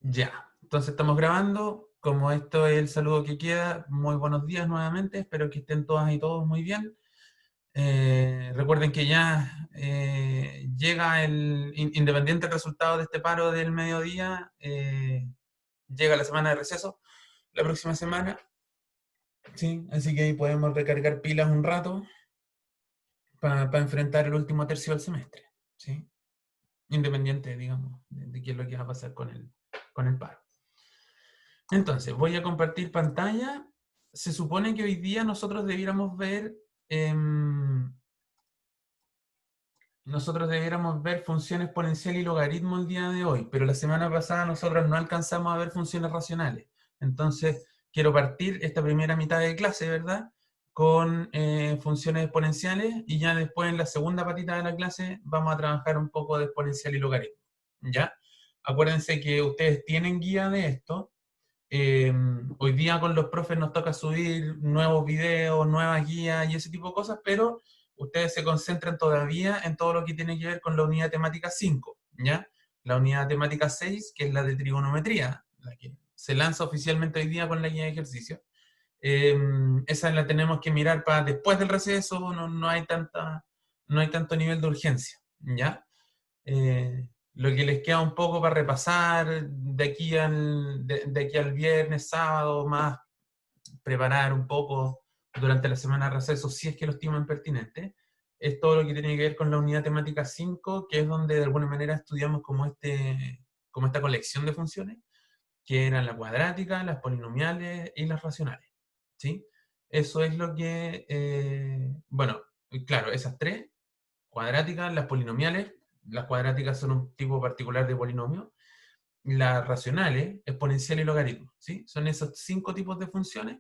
Ya, entonces estamos grabando. Como esto es el saludo que queda, muy buenos días nuevamente. Espero que estén todas y todos muy bien. Recuerden que ya llega independiente del resultado de este paro del mediodía, llega la semana de receso, la próxima semana. Sí, así que ahí podemos recargar pilas un rato para enfrentar el último tercio del semestre. ¿Sí? Independiente, digamos, de qué es lo que va a pasar con el paro. Entonces, voy a compartir pantalla. Se supone que hoy día nosotros debiéramos ver función exponencial y logaritmo el día de hoy, pero la semana pasada nosotros no alcanzamos a ver funciones racionales. Entonces, quiero partir esta primera mitad de clase, ¿verdad? Con funciones exponenciales y ya después en la segunda patita de la clase vamos a trabajar un poco de exponencial y logaritmo. ¿Ya? Acuérdense que ustedes tienen guía de esto. Hoy día con los profes nos toca subir nuevos videos, nuevas guías y ese tipo de cosas, pero ustedes se concentran todavía en todo lo que tiene que ver con la unidad temática 5, ¿ya? La unidad temática 6, que es la de trigonometría, la que se lanza oficialmente hoy día con la guía de ejercicio. Esa la tenemos que mirar para después del receso, no hay tanto nivel de urgencia, ¿ya? Lo que les queda un poco para repasar de aquí al viernes, sábado, más preparar un poco durante la semana de receso, si es que lo estiman pertinente, es todo lo que tiene que ver con la unidad temática 5, que es donde de alguna manera estudiamos como esta colección de funciones, que eran la cuadrática, las polinomiales y las racionales. ¿Sí? Eso es lo que, bueno, claro, esas tres, cuadráticas, las cuadráticas son un tipo particular de polinomio, las racionales, exponencial y logaritmo, ¿sí? Son esos 5 tipos de funciones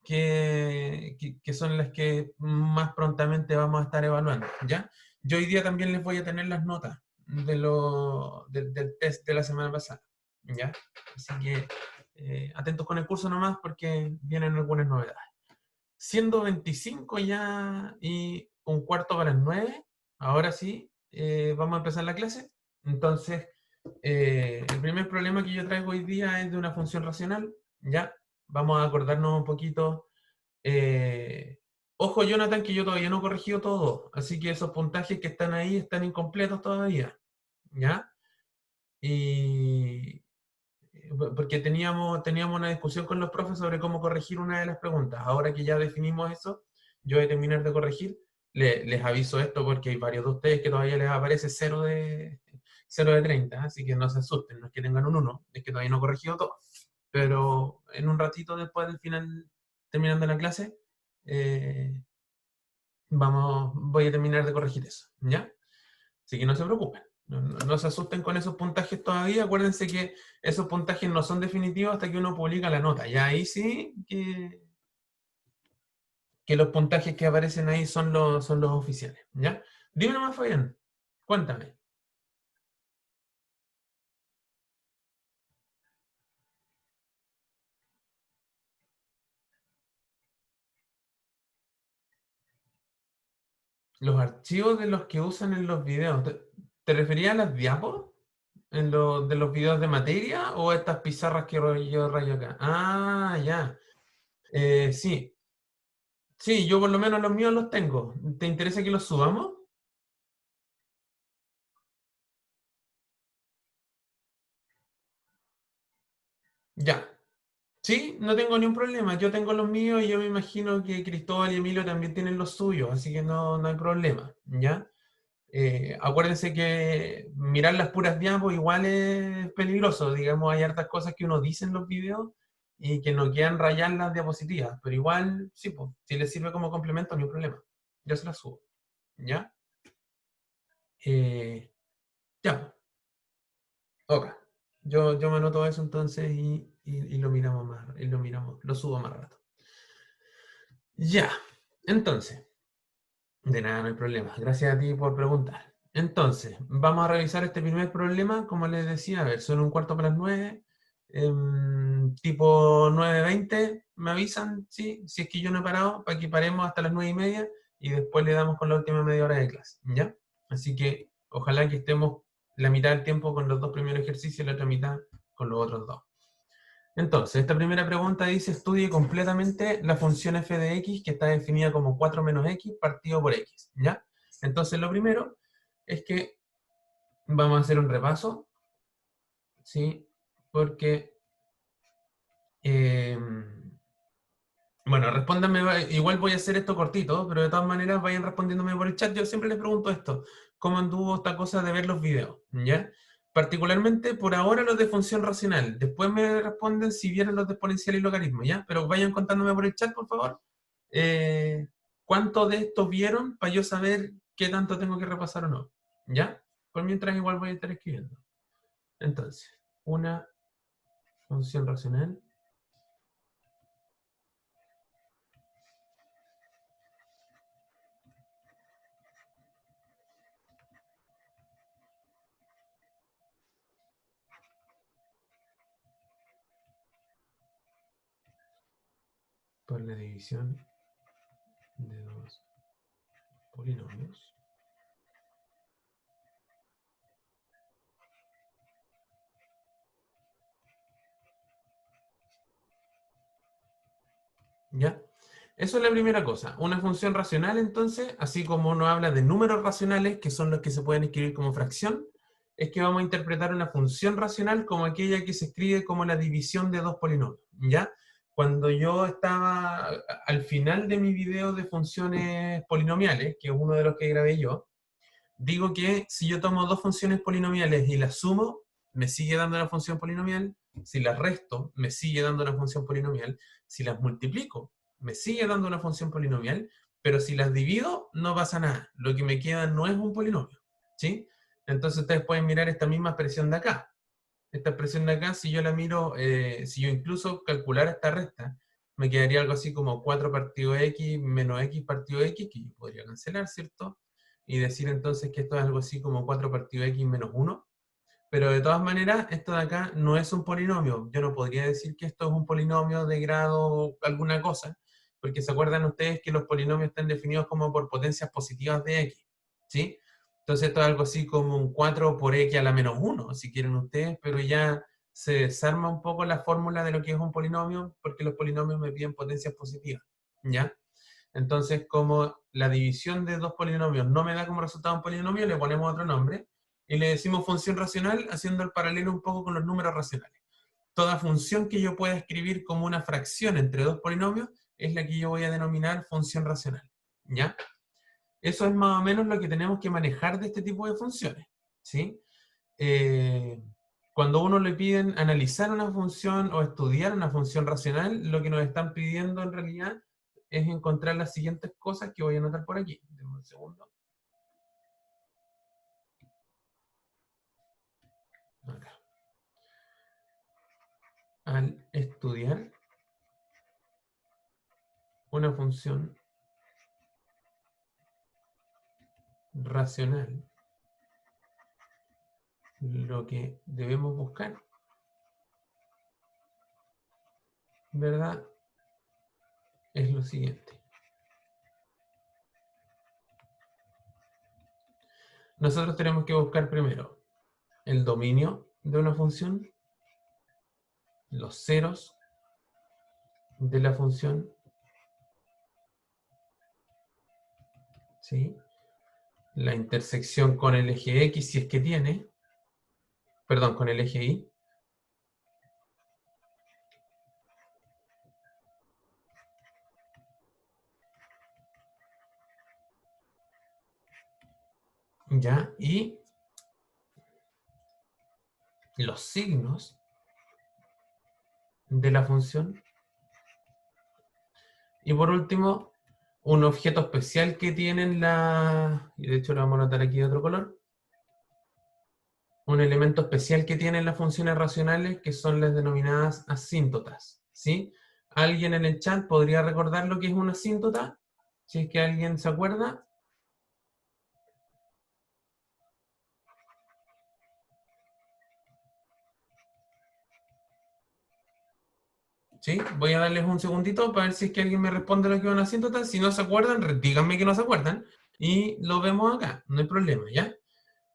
que son las que más prontamente vamos a estar evaluando, ¿ya? Yo hoy día también les voy a tener las notas del test de la semana pasada, ¿ya? Así que atentos con el curso nomás porque vienen algunas novedades. Siendo 25 ya y un cuarto para las 9, ahora sí, vamos a empezar la clase. Entonces, el primer problema que yo traigo hoy día es de una función racional, ¿ya? Vamos a acordarnos un poquito. Ojo, Jonathan, que yo todavía no he corregido todo, así que esos puntajes que están ahí están incompletos todavía, ¿ya? Y porque teníamos una discusión con los profes sobre cómo corregir una de las preguntas. Ahora que ya definimos eso, yo voy a terminar de corregir. Les aviso esto porque hay varios de ustedes que todavía les aparece 0 de 30, así que no se asusten, no es que tengan un 1, es que todavía no he corregido todo. Pero en un ratito después del final, terminando la clase, eh, voy a terminar de corregir eso, ¿ya? Así que no se preocupen, no se asusten con esos puntajes todavía. Acuérdense que esos puntajes no son definitivos hasta que uno publica la nota. Ya ahí sí que los puntajes que aparecen ahí son los oficiales, ¿ya? Dime nomás, Fabián, cuéntame. Los archivos de los que usan en los videos, ¿te referías a las diapos? ¿De los videos de materia o estas pizarras que yo rayo acá? Ah, ya. Sí, sí, yo por lo menos los míos los tengo. ¿Te interesa que los subamos? Ya. Sí, no tengo ni un problema. Yo tengo los míos y yo me imagino que Cristóbal y Emilio también tienen los suyos, así que no hay problema, ¿ya? Acuérdense que mirar las puras diapos igual es peligroso. Digamos, hay hartas cosas que uno dice en los videos y que no quieran rayar las diapositivas, pero igual, sí, pues, si les sirve como complemento, no hay problema. Yo se las subo, ¿ya? Eh, ya, ok. Yo me anoto eso entonces y lo miramos más, lo subo más rato. Ya, entonces, de nada, no hay problema. Gracias a ti por preguntar. Entonces, vamos a revisar este primer problema. Como les decía, a ver, son un cuarto para las 9. Tipo 9:20, me avisan, ¿sí? Si es que yo no he parado, para que paremos hasta las 9:30 y después le damos con la última media hora de clase, ¿ya? Así que ojalá que estemos la mitad del tiempo con los dos primeros ejercicios y la otra mitad con los otros dos. Entonces, esta primera pregunta dice, estudie completamente la función f de x, que está definida como 4 menos x partido por x, ¿ya? Entonces, lo primero es que vamos a hacer un repaso, ¿sí? Porque, bueno, respóndanme, igual voy a hacer esto cortito, pero de todas maneras vayan respondiéndome por el chat. Yo siempre les pregunto esto, ¿cómo anduvo esta cosa de ver los videos? ¿Ya? Particularmente por ahora los de función racional. Después me responden si vieron los de exponencial y logaritmo, ¿ya? Pero vayan contándome por el chat, por favor. ¿Cuánto de estos vieron para yo saber qué tanto tengo que repasar o no? ¿Ya? Por mientras igual voy a estar escribiendo. Entonces, una función racional por la división de dos polinomios. ¿Ya? Eso es la primera cosa. Una función racional, entonces, así como uno habla de números racionales, que son los que se pueden escribir como fracción, es que vamos a interpretar una función racional como aquella que se escribe como la división de dos polinomios, ¿ya? Cuando yo estaba al final de mi video de funciones polinomiales, que es uno de los que grabé yo, digo que si yo tomo dos funciones polinomiales y las sumo, me sigue dando una función polinomial. Si las resto, me sigue dando una función polinomial. Si las multiplico, me sigue dando una función polinomial. Pero si las divido, no pasa nada. Lo que me queda no es un polinomio. ¿Sí? Entonces ustedes pueden mirar esta misma expresión de acá. Esta expresión de acá, si yo la miro, si yo incluso calculara esta resta, me quedaría algo así como 4 partido x menos x partido x, que yo podría cancelar, ¿cierto? Y decir entonces que esto es algo así como 4 partido x menos 1. Pero de todas maneras, esto de acá no es un polinomio. Yo no podría decir que esto es un polinomio de grado alguna cosa, porque se acuerdan ustedes que los polinomios están definidos como por potencias positivas de x, ¿sí? Entonces esto es algo así como un 4 por x a la menos 1, si quieren ustedes, pero ya se desarma un poco la fórmula de lo que es un polinomio, porque los polinomios me piden potencias positivas, ¿ya? Entonces, como la división de dos polinomios no me da como resultado un polinomio, le ponemos otro nombre y le decimos función racional, haciendo el paralelo un poco con los números racionales. Toda función que yo pueda escribir como una fracción entre dos polinomios es la que yo voy a denominar función racional, ¿ya? Eso es más o menos lo que tenemos que manejar de este tipo de funciones, ¿sí? Cuando uno le piden analizar una función o estudiar una función racional, lo que nos están pidiendo en realidad es encontrar las siguientes cosas que voy a anotar por aquí. Denme un segundo. Acá. Al estudiar una función racional, lo que debemos buscar, ¿verdad? Es lo siguiente. Nosotros tenemos que buscar primero el dominio de una función, los ceros de la función, ¿sí? La intersección con el eje X si es que tiene, perdón, con el eje Y, ¿ya? Y los signos de la función. Y por último, un objeto especial que tienen y de hecho lo vamos a anotar aquí de otro color, un elemento especial que tienen las funciones racionales que son las denominadas asíntotas, ¿sí? ¿Alguien en el chat podría recordar lo que es una asíntota? Si es que alguien se acuerda. ¿Sí? Voy a darles un segundito para ver si es que alguien me responde lo que es una asíntota. Si no se acuerdan, díganme que no se acuerdan y lo vemos acá, no hay problema, ¿ya?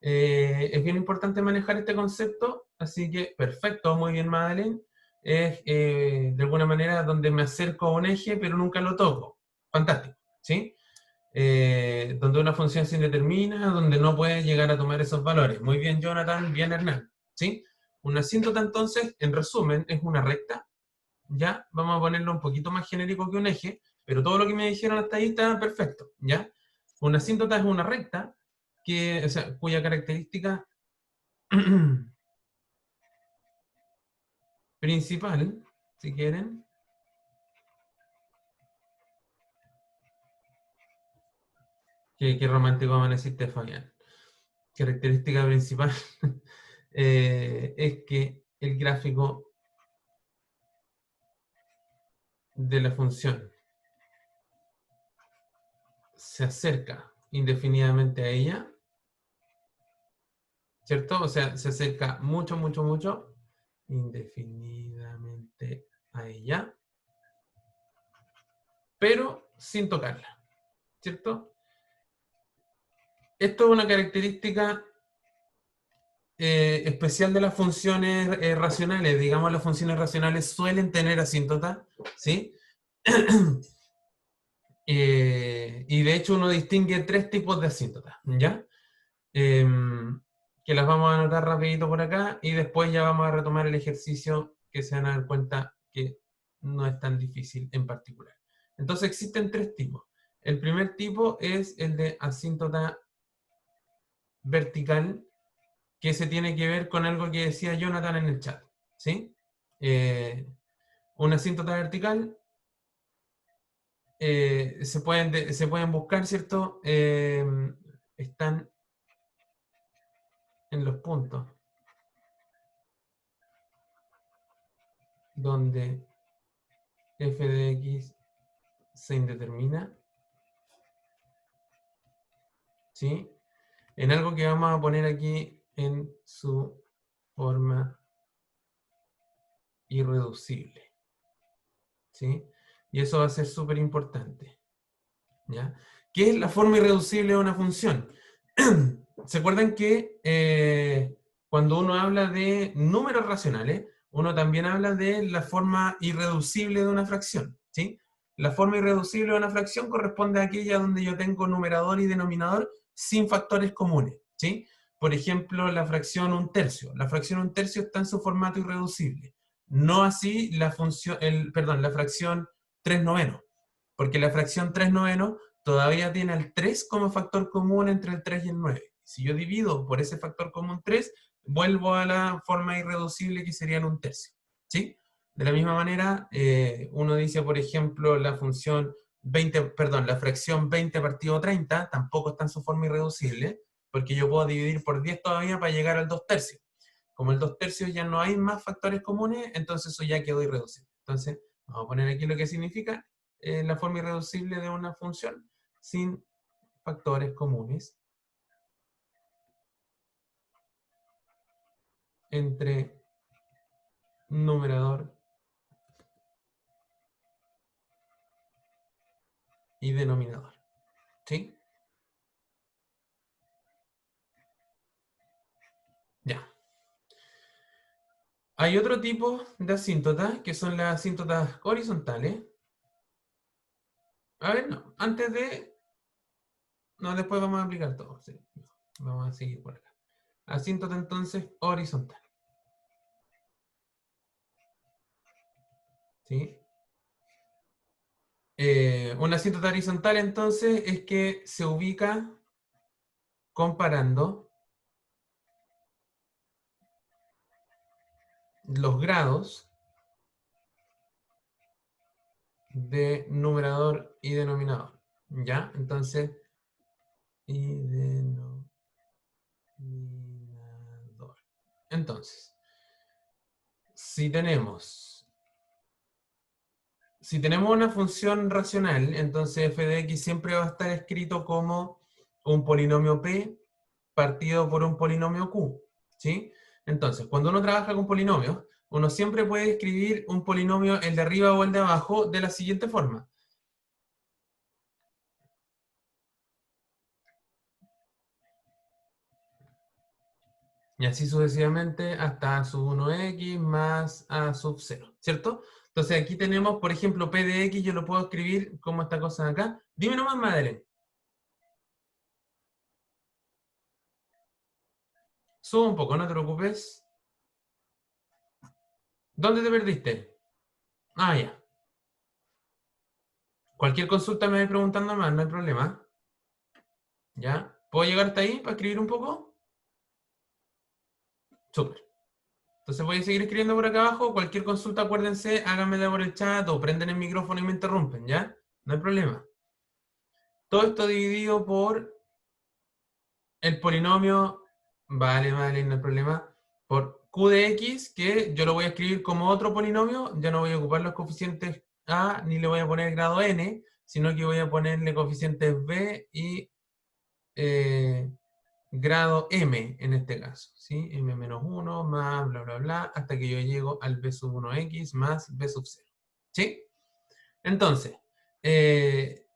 Es bien importante manejar este concepto Así que, perfecto, muy bien, Madeleine. Es de alguna manera donde me acerco a un eje, pero nunca lo toco. Fantástico, ¿sí? Donde una función se indetermina, donde no puede llegar a tomar esos valores. Muy bien, Jonathan, bien, Hernán, ¿sí? Una asíntota, entonces, en resumen, es una recta, ¿ya? Vamos a ponerlo un poquito más genérico que un eje, pero todo lo que me dijeron hasta ahí está perfecto, ¿ya? Una asíntota es una recta que, o sea, cuya característica principal, si quieren, qué romántico amaneciste, Fabián. Característica principal es que el gráfico de la función se acerca indefinidamente a ella, ¿cierto? O sea, se acerca mucho, mucho, mucho, indefinidamente a ella, pero sin tocarla, ¿cierto? Esto es una característica especial de las funciones racionales. Digamos, las funciones racionales suelen tener asíntota, ¿sí? Y de hecho uno distingue tres tipos de asíntotas, ¿ya? Que las vamos a anotar rapidito por acá y después ya vamos a retomar el ejercicio que se van a dar cuenta que no es tan difícil en particular. Entonces existen tres tipos. El primer tipo es el de asíntota vertical, que se tiene que ver con algo que decía Jonathan en el chat, ¿sí? Una asíntota vertical se pueden buscar, ¿cierto? Están en los puntos donde f de x se indetermina, ¿sí? En algo que vamos a poner aquí en su forma irreducible, ¿sí? Y eso va a ser súper importante, ¿ya? ¿Qué es la forma irreducible de una función? ¿Se acuerdan que cuando uno habla de números racionales, uno también habla de la forma irreducible de una fracción, ¿sí? La forma irreducible de una fracción corresponde a aquella donde yo tengo numerador y denominador sin factores comunes, ¿sí? Por ejemplo, la fracción un tercio. La fracción un tercio está en su formato irreducible. No así la función, la fracción 3 novenos, porque la fracción 3 novenos todavía tiene el 3 como factor común entre el 3 y el 9. Si yo divido por ese factor común 3, vuelvo a la forma irreducible que sería un tercio, ¿sí? De la misma manera, uno dice, por ejemplo, la función 20, perdón, la fracción 20 partido 30 tampoco está en su forma irreducible, porque yo puedo dividir por 10 todavía para llegar al 2 tercios. Como el 2 tercios ya no hay más factores comunes, entonces eso ya quedó irreducible. Entonces, vamos a poner aquí lo que significa la forma irreducible de una función sin factores comunes entre numerador y denominador. ¿Sí? Ya. Hay otro tipo de asíntotas, que son las asíntotas horizontales. A ver, no. Antes de... No, después vamos a aplicar todo. Sí. Vamos a seguir por acá. Asíntota entonces horizontal. ¿Sí? Una asíntota horizontal entonces es que se ubica comparando los grados de numerador y denominador. ¿Ya? Entonces, y denominador. Entonces, si tenemos, si tenemos una función racional, entonces f de x siempre va a estar escrito como un polinomio p partido por un polinomio q. ¿Sí? Entonces, cuando uno trabaja con polinomios, uno siempre puede escribir un polinomio, el de arriba o el de abajo, de la siguiente forma. Y así sucesivamente hasta a sub 1x más a sub 0, ¿cierto? Entonces aquí tenemos, por ejemplo, p de x, yo lo puedo escribir como esta cosa de acá. Dime nomás, Madeleine. Sube un poco, no te preocupes. ¿Dónde te perdiste? Ah, ya. Cualquier consulta me vais preguntando más, no hay problema. ¿Ya? ¿Puedo llegar hasta ahí para escribir un poco? Súper. Entonces voy a seguir escribiendo por acá abajo. Cualquier consulta, acuérdense, háganmela por el chat o prenden el micrófono y me interrumpen, ¿ya? No hay problema. Todo esto dividido por el polinomio, vale, vale, no hay problema, por q de x, que yo lo voy a escribir como otro polinomio, ya no voy a ocupar los coeficientes a, ni le voy a poner grado n, sino que voy a ponerle coeficientes b y grado m en este caso, ¿sí? m-1 más bla, bla, bla, hasta que yo llego al b sub 1x más b sub 0, ¿sí? Entonces,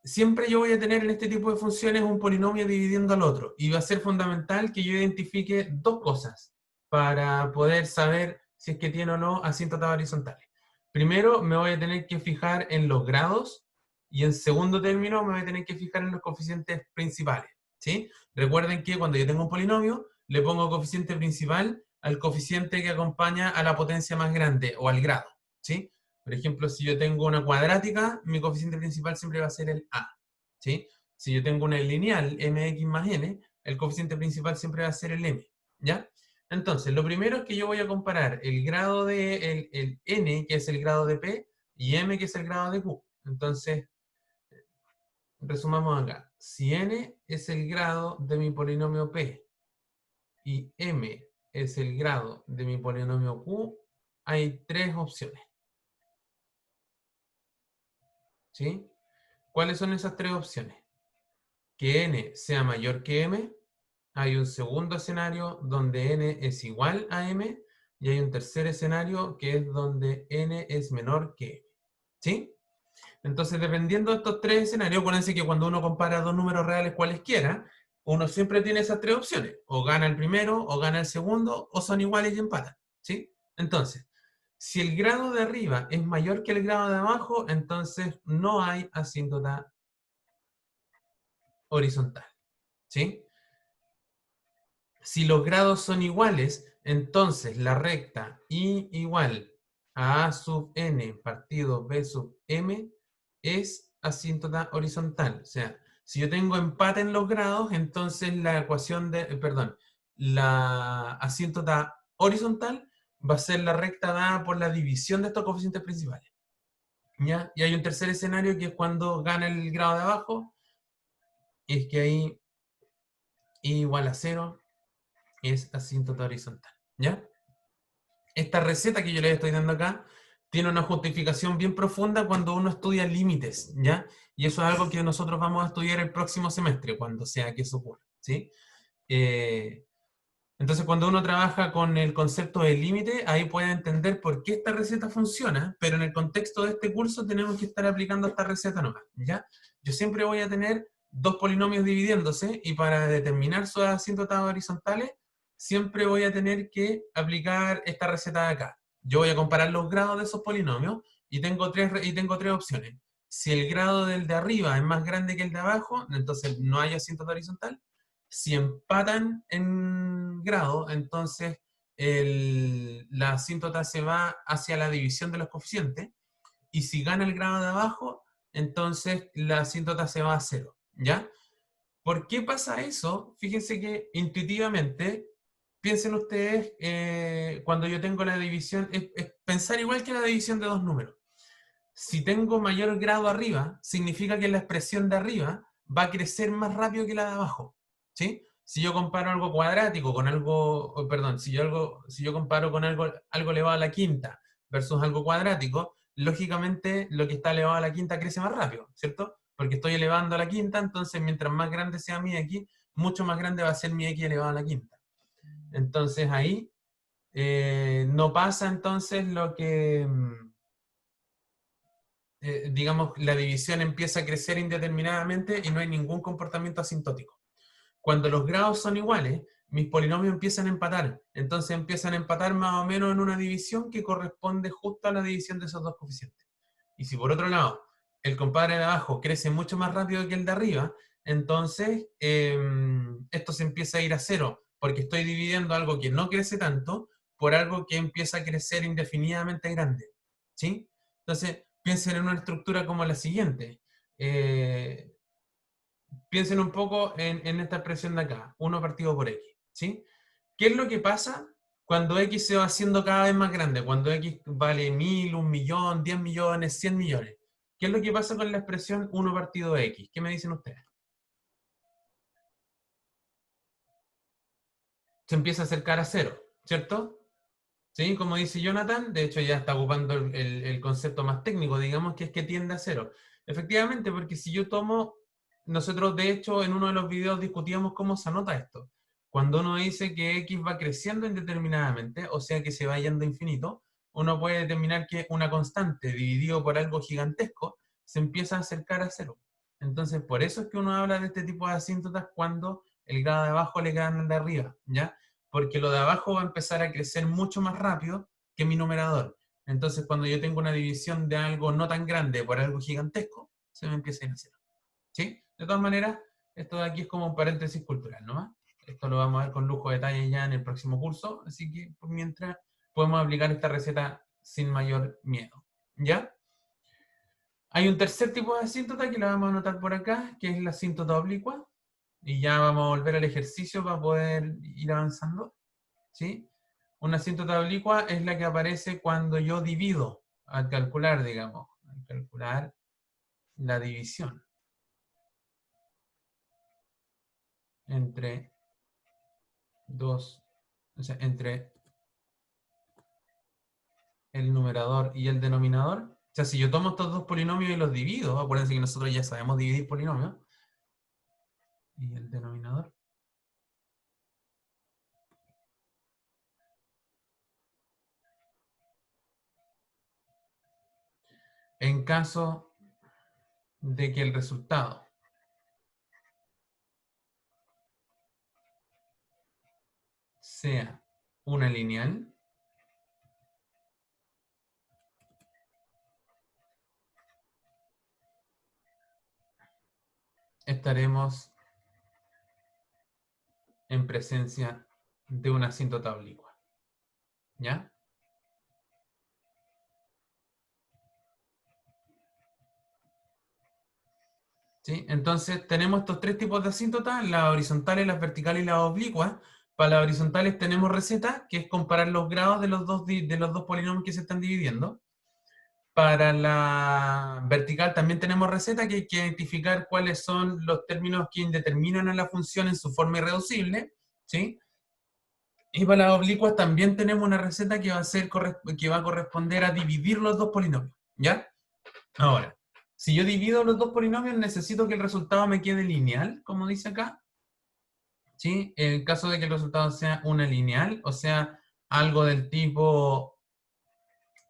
siempre yo voy a tener en este tipo de funciones un polinomio dividiendo al otro, y va a ser fundamental que yo identifique dos cosas para poder saber si es que tiene o no asíntotas horizontales. Primero, me voy a tener que fijar en los grados, y en segundo término, me voy a tener que fijar en los coeficientes principales, ¿sí? Recuerden que cuando yo tengo un polinomio, le pongo coeficiente principal al coeficiente que acompaña a la potencia más grande, o al grado, ¿sí? Por ejemplo, si yo tengo una cuadrática, mi coeficiente principal siempre va a ser el a, ¿sí? Si yo tengo una lineal, mx más n, el coeficiente principal siempre va a ser el m, ¿ya? Entonces, lo primero es que yo voy a comparar el grado de el n, que es el grado de p, y m, que es el grado de q. Entonces, resumamos acá. Si n es el grado de mi polinomio p y m es el grado de mi polinomio q, hay tres opciones, ¿sí? ¿Cuáles son esas tres opciones? Que n sea mayor que m, hay un segundo escenario donde n es igual a m, y hay un tercer escenario que es donde n es menor que m, ¿sí? Entonces, dependiendo de estos tres escenarios, acuérdense que cuando uno compara dos números reales cualesquiera, uno siempre tiene esas tres opciones: o gana el primero, o gana el segundo, o son iguales y empatan, ¿sí? Entonces, si el grado de arriba es mayor que el grado de abajo, entonces no hay asíntota horizontal, ¿sí? Si los grados son iguales, entonces la recta y igual a A sub n partido B sub m es asíntota horizontal. O sea, si yo tengo empate en los grados, entonces la ecuación de, perdón, la asíntota horizontal va a ser la recta dada por la división de estos coeficientes principales, ¿ya? Y hay un tercer escenario que es cuando gana el grado de abajo, y es que ahí I igual a 0 es asíntota horizontal, ¿ya? Esta receta que yo les estoy dando acá tiene una justificación bien profunda cuando uno estudia límites, ¿ya? Y eso es algo que nosotros vamos a estudiar el próximo semestre, cuando sea que eso ocurra, ¿sí? Entonces, cuando uno trabaja con el concepto de límite, ahí puede entender por qué esta receta funciona, pero en el contexto de este curso tenemos que estar aplicando esta receta nomás, ¿ya? Yo siempre voy a tener dos polinomios dividiéndose, y para determinar sus asíntotas horizontales, siempre voy a tener que aplicar esta receta de acá. Yo voy a comparar los grados de esos polinomios y tengo tres opciones. Si el grado del de arriba es más grande que el de abajo, entonces no hay asíntota horizontal. Si empatan en grado, entonces la asíntota se va hacia la división de los coeficientes, y si gana el grado de abajo, entonces la asíntota se va a cero, ¿ya? ¿Por qué pasa eso? Fíjense que intuitivamente, piensen ustedes, cuando yo tengo la división, es pensar igual que la división de dos números. Si tengo mayor grado arriba, significa que la expresión de arriba va a crecer más rápido que la de abajo, ¿sí? Si yo comparo algo cuadrático con algo, perdón, si yo comparo con algo elevado a la quinta versus algo cuadrático, lógicamente lo que está elevado a la quinta crece más rápido, ¿cierto? Porque estoy elevando a la quinta, entonces mientras más grande sea mi x, mucho más grande va a ser mi x elevado a la quinta. Entonces ahí no pasa entonces lo que... digamos, la división empieza a crecer indeterminadamente y no hay ningún comportamiento asintótico. Cuando los grados son iguales, mis polinomios empiezan a empatar. Entonces empiezan a empatar más o menos en una división que corresponde justo a la división de esos dos coeficientes. Y si por otro lado, el compadre de abajo crece mucho más rápido que el de arriba, entonces esto se empieza a ir a cero, porque estoy dividiendo algo que no crece tanto por algo que empieza a crecer indefinidamente grande. ¿Sí? Entonces, piensen en una estructura como la siguiente. Piensen un poco en esta expresión de acá, 1 partido por x. ¿Sí? ¿Qué es lo que pasa cuando x se va haciendo cada vez más grande? Cuando x vale 1000, 1.000.000, 10 millones, 100 millones. ¿Qué es lo que pasa con la expresión 1 partido x? ¿Qué me dicen ustedes? Se empieza a acercar a cero, ¿cierto? ¿Sí? Como dice Jonathan, de hecho ya está ocupando el concepto más técnico, digamos, que es que tiende a cero. Efectivamente, porque si yo tomo, nosotros de hecho en uno de los videos discutíamos cómo se anota esto. Cuando uno dice que x va creciendo indeterminadamente, o sea que se va yendo a infinito, uno puede determinar que una constante dividido por algo gigantesco se empieza a acercar a cero. Entonces, por eso es que uno habla de este tipo de asíntotas cuando el grado de abajo le gana al de arriba, ¿ya? Porque lo de abajo va a empezar a crecer mucho más rápido que mi numerador. Entonces, cuando yo tengo una división de algo no tan grande por algo gigantesco, se me empieza a ir a cero. ¿Sí? De todas maneras, esto de aquí es como un paréntesis cultural, ¿no? Esto lo vamos a ver con lujo de detalle ya en el próximo curso, así que por mientras podemos aplicar esta receta sin mayor miedo. ¿Ya? Hay un tercer tipo de asíntota que la vamos a anotar por acá, que es la asíntota oblicua, y ya vamos a volver al ejercicio para poder ir avanzando. ¿Sí? Una asíntota oblicua es la que aparece cuando yo divido, al calcular, digamos, al calcular la división entre dos, o sea, entre el numerador y el denominador. O sea, si yo tomo estos dos polinomios y los divido, acuérdense que nosotros ya sabemos dividir polinomios, y el denominador. En caso de que el resultado sea una lineal, estaremos en presencia de una asíntota oblicua. ¿Ya? ¿Sí? Entonces tenemos estos tres tipos de asíntotas, las horizontales, las verticales y las oblicuas. Para las horizontales tenemos receta, que es comparar los grados de los dos polinomios que se están dividiendo. Para la vertical también tenemos receta, que hay que identificar cuáles son los términos que indeterminan a la función en su forma irreducible. ¿Sí? Y para las oblicuas también tenemos una receta que que va a corresponder a dividir los dos polinomios. ¿Ya? Ahora, si yo divido los dos polinomios, necesito que el resultado me quede lineal, como dice acá. ¿Sí? En el caso de que el resultado sea una lineal, o sea, algo del tipo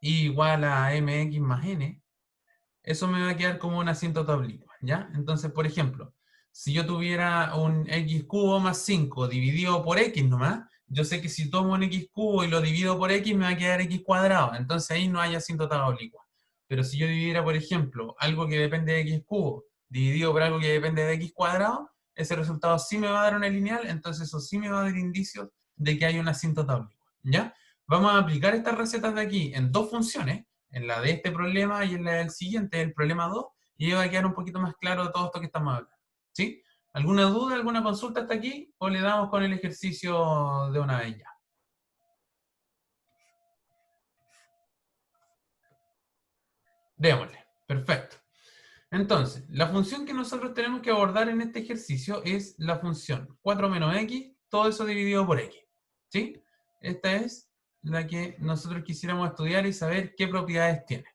y igual a mx más n, eso me va a quedar como una asíntota oblicua, ¿ya? Entonces, por ejemplo, si yo tuviera un x cubo más 5 dividido por x nomás, yo sé que si tomo un x cubo y lo divido por x, me va a quedar x cuadrado. Entonces ahí no hay asíntota oblicua. Pero si yo dividiera, por ejemplo, algo que depende de x cubo dividido por algo que depende de x cuadrado, ese resultado sí me va a dar una lineal, entonces eso sí me va a dar indicios de que hay una asíntota oblicua, ¿ya? Vamos a aplicar estas recetas de aquí en dos funciones, en la de este problema y en la del siguiente, el problema 2, y va a quedar un poquito más claro de todo esto que estamos hablando. ¿Sí? ¿Alguna duda, alguna consulta hasta aquí? ¿O le damos con el ejercicio de una vez ya? Démosle. Perfecto. Entonces, la función que nosotros tenemos que abordar en este ejercicio es la función 4 menos x, todo eso dividido por x. ¿Sí? Esta es la que nosotros quisiéramos estudiar y saber qué propiedades tiene.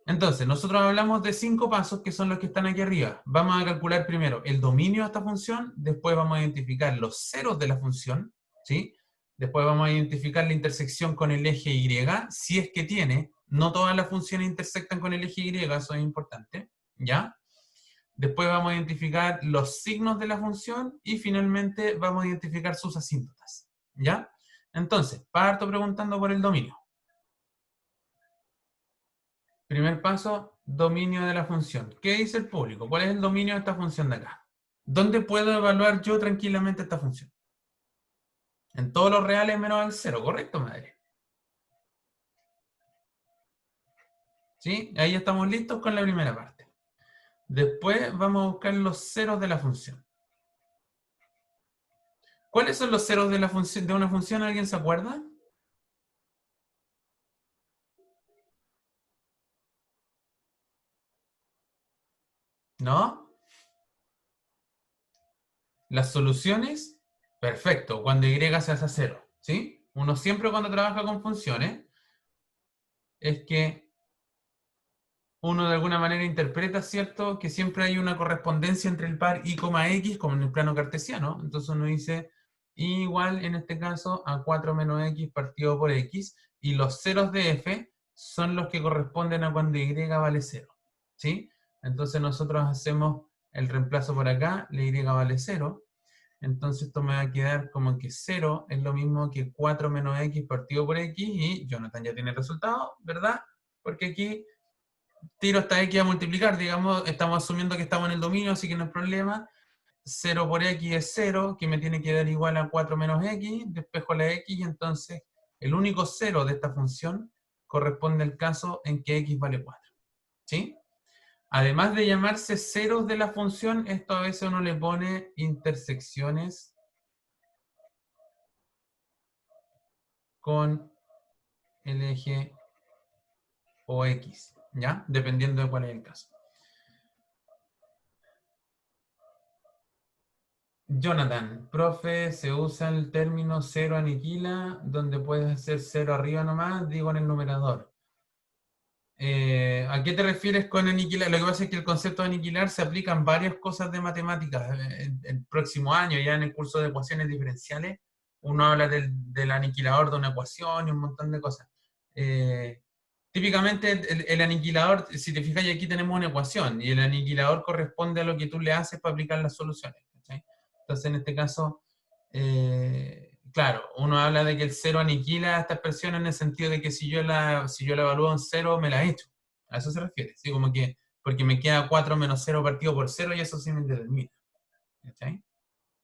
Entonces, nosotros hablamos de 5 pasos que son los que están aquí arriba. Vamos a calcular primero el dominio de esta función, después vamos a identificar los ceros de la función, ¿sí? Después vamos a identificar la intersección con el eje y, si es que tiene. No todas las funciones intersectan con el eje y, eso es importante, ¿ya? Después vamos a identificar los signos de la función y finalmente vamos a identificar sus asíntotas. ¿Ya? Entonces, parto preguntando por el dominio. Primer paso, dominio de la función. ¿Qué dice el público? ¿Cuál es el dominio de esta función de acá? ¿Dónde puedo evaluar yo tranquilamente esta función? En todos los reales menos al cero, ¿correcto, madre? ¿Sí? Ahí estamos listos con la primera parte. Después vamos a buscar los ceros de la función. ¿Cuáles son los ceros de, de una función? ¿Alguien se acuerda? ¿No? Las soluciones, perfecto, cuando y se hace cero. ¿Sí? Uno siempre cuando trabaja con funciones es que uno de alguna manera interpreta, ¿cierto?, que siempre hay una correspondencia entre el par y, x, como en el plano cartesiano. Entonces uno dice y igual, en este caso, a 4 menos x partido por x, y los ceros de f son los que corresponden a cuando y vale 0. ¿Sí? Entonces nosotros hacemos el reemplazo por acá, la y vale 0. Entonces esto me va a quedar como que 0 es lo mismo que 4 menos x partido por x, y Jonathan ya tiene el resultado, ¿verdad? Porque aquí tiro esta x a multiplicar, digamos, estamos asumiendo que estamos en el dominio, así que no hay problema. 0 por x es 0, que me tiene que dar igual a 4 menos x, despejo la x, y entonces el único 0 de esta función corresponde al caso en que x vale 4. ¿Sí? Además de llamarse ceros de la función, esto a veces uno le pone intersecciones con el eje o x, ¿ya? Dependiendo de cuál es el caso. Jonathan, profe, se usa el término cero aniquila, donde puedes hacer cero arriba nomás, digo en el numerador. ¿A qué te refieres con aniquilar? Lo que pasa es que el concepto de aniquilar se aplica en varias cosas de matemáticas. El próximo año, ya en el curso de ecuaciones diferenciales, uno habla del aniquilador de una ecuación y un montón de cosas. Típicamente el aniquilador, si te fijas, aquí tenemos una ecuación y el aniquilador corresponde a lo que tú le haces para aplicar las soluciones. ¿Sí? Entonces, en este caso, claro, uno habla de que el cero aniquila esta expresión en el sentido de que si yo la evalúo en cero, me la he hecho. A eso se refiere. ¿Sí? Como que, porque me queda 4 menos 0 partido por 0 y eso sí me determina. ¿Sí?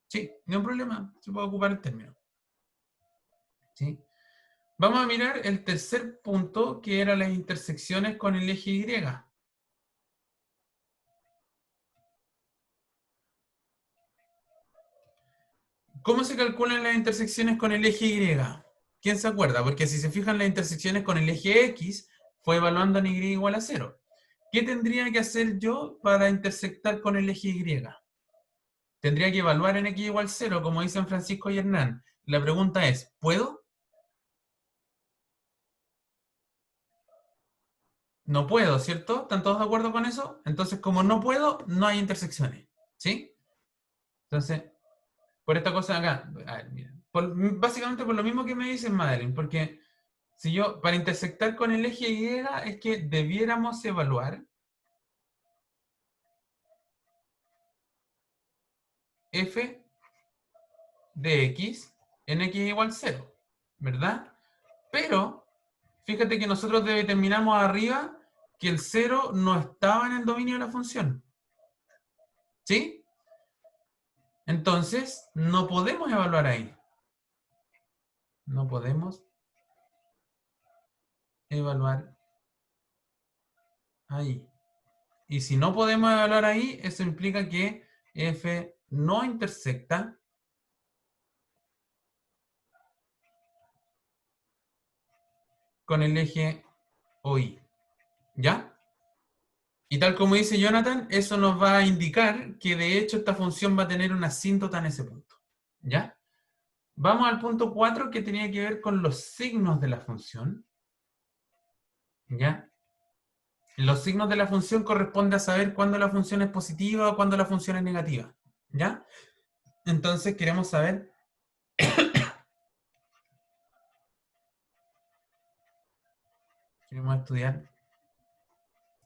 Sí, no hay un problema. Se puede ocupar el término. ¿Sí? Vamos a mirar el tercer punto, que eran las intersecciones con el eje Y. ¿Cómo se calculan las intersecciones con el eje Y? ¿Quién se acuerda? Porque si se fijan, las intersecciones con el eje X fue evaluando en Y igual a 0. ¿Qué tendría que hacer yo para intersectar con el eje Y? Tendría que evaluar en X igual 0, como dicen Francisco y Hernán. La pregunta es, ¿puedo? No puedo, ¿cierto? ¿Están todos de acuerdo con eso? Entonces, como no puedo, no hay intersecciones. ¿Sí? Entonces, por esta cosa de acá, a ver, mira, básicamente por lo mismo que me dicen, Madeline, porque si yo, para intersectar con el eje Y, es que debiéramos evaluar f de x en x igual 0, ¿verdad? Pero, fíjate que nosotros determinamos arriba que el 0 no estaba en el dominio de la función. ¿Sí? Entonces, no podemos evaluar ahí. No podemos evaluar ahí. Y si no podemos evaluar ahí, eso implica que f no intersecta con el eje OI. ¿Ya? Y tal como dice Jonathan, eso nos va a indicar que de hecho esta función va a tener una asíntota en ese punto. ¿Ya? Vamos al punto 4, que tenía que ver con los signos de la función. ¿Ya? Los signos de la función corresponde a saber cuándo la función es positiva o cuándo la función es negativa. ¿Ya? Entonces queremos saber queremos estudiar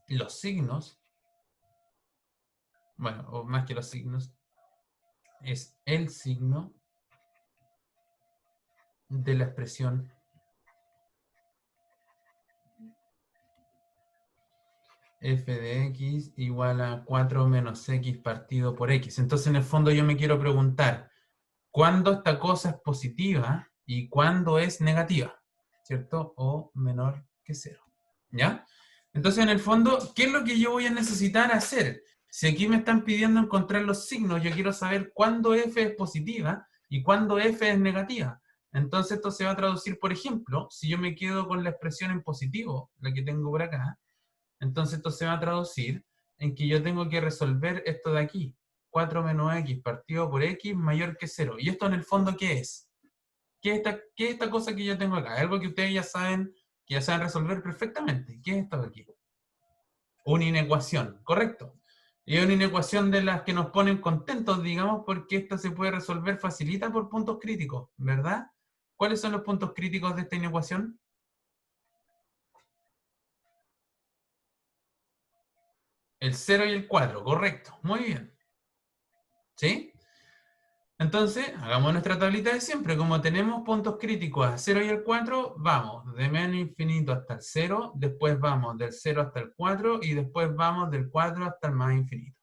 los signos bueno, o más que los signos, es el signo de la expresión f de x igual a 4 menos x partido por x. Entonces, en el fondo, yo me quiero preguntar, ¿cuándo esta cosa es positiva y cuándo es negativa? ¿Cierto? O menor que 0. ¿Ya? Entonces, en el fondo, ¿qué es lo que yo voy a necesitar hacer? Si aquí me están pidiendo encontrar los signos, yo quiero saber cuándo f es positiva y cuándo f es negativa. Entonces, esto se va a traducir, por ejemplo, si yo me quedo con la expresión en positivo, la que tengo por acá, entonces esto se va a traducir en que yo tengo que resolver esto de aquí. 4 menos x partido por x mayor que 0. ¿Y esto en el fondo qué es? ¿Qué es esta cosa que yo tengo acá? Algo que ustedes ya saben, que ya saben resolver perfectamente. ¿Qué es esto de aquí? Una inecuación, correcto. Y es una inecuación de las que nos ponen contentos, digamos, porque esta se puede resolver facilita por puntos críticos, ¿verdad? ¿Cuáles son los puntos críticos de esta inecuación? El 0 y el 4, correcto. Muy bien. ¿Sí? Entonces, hagamos nuestra tablita de siempre. Como tenemos puntos críticos a 0 y el 4, vamos de menos infinito hasta el 0, después vamos del 0 hasta el 4 y después vamos del 4 hasta el más infinito.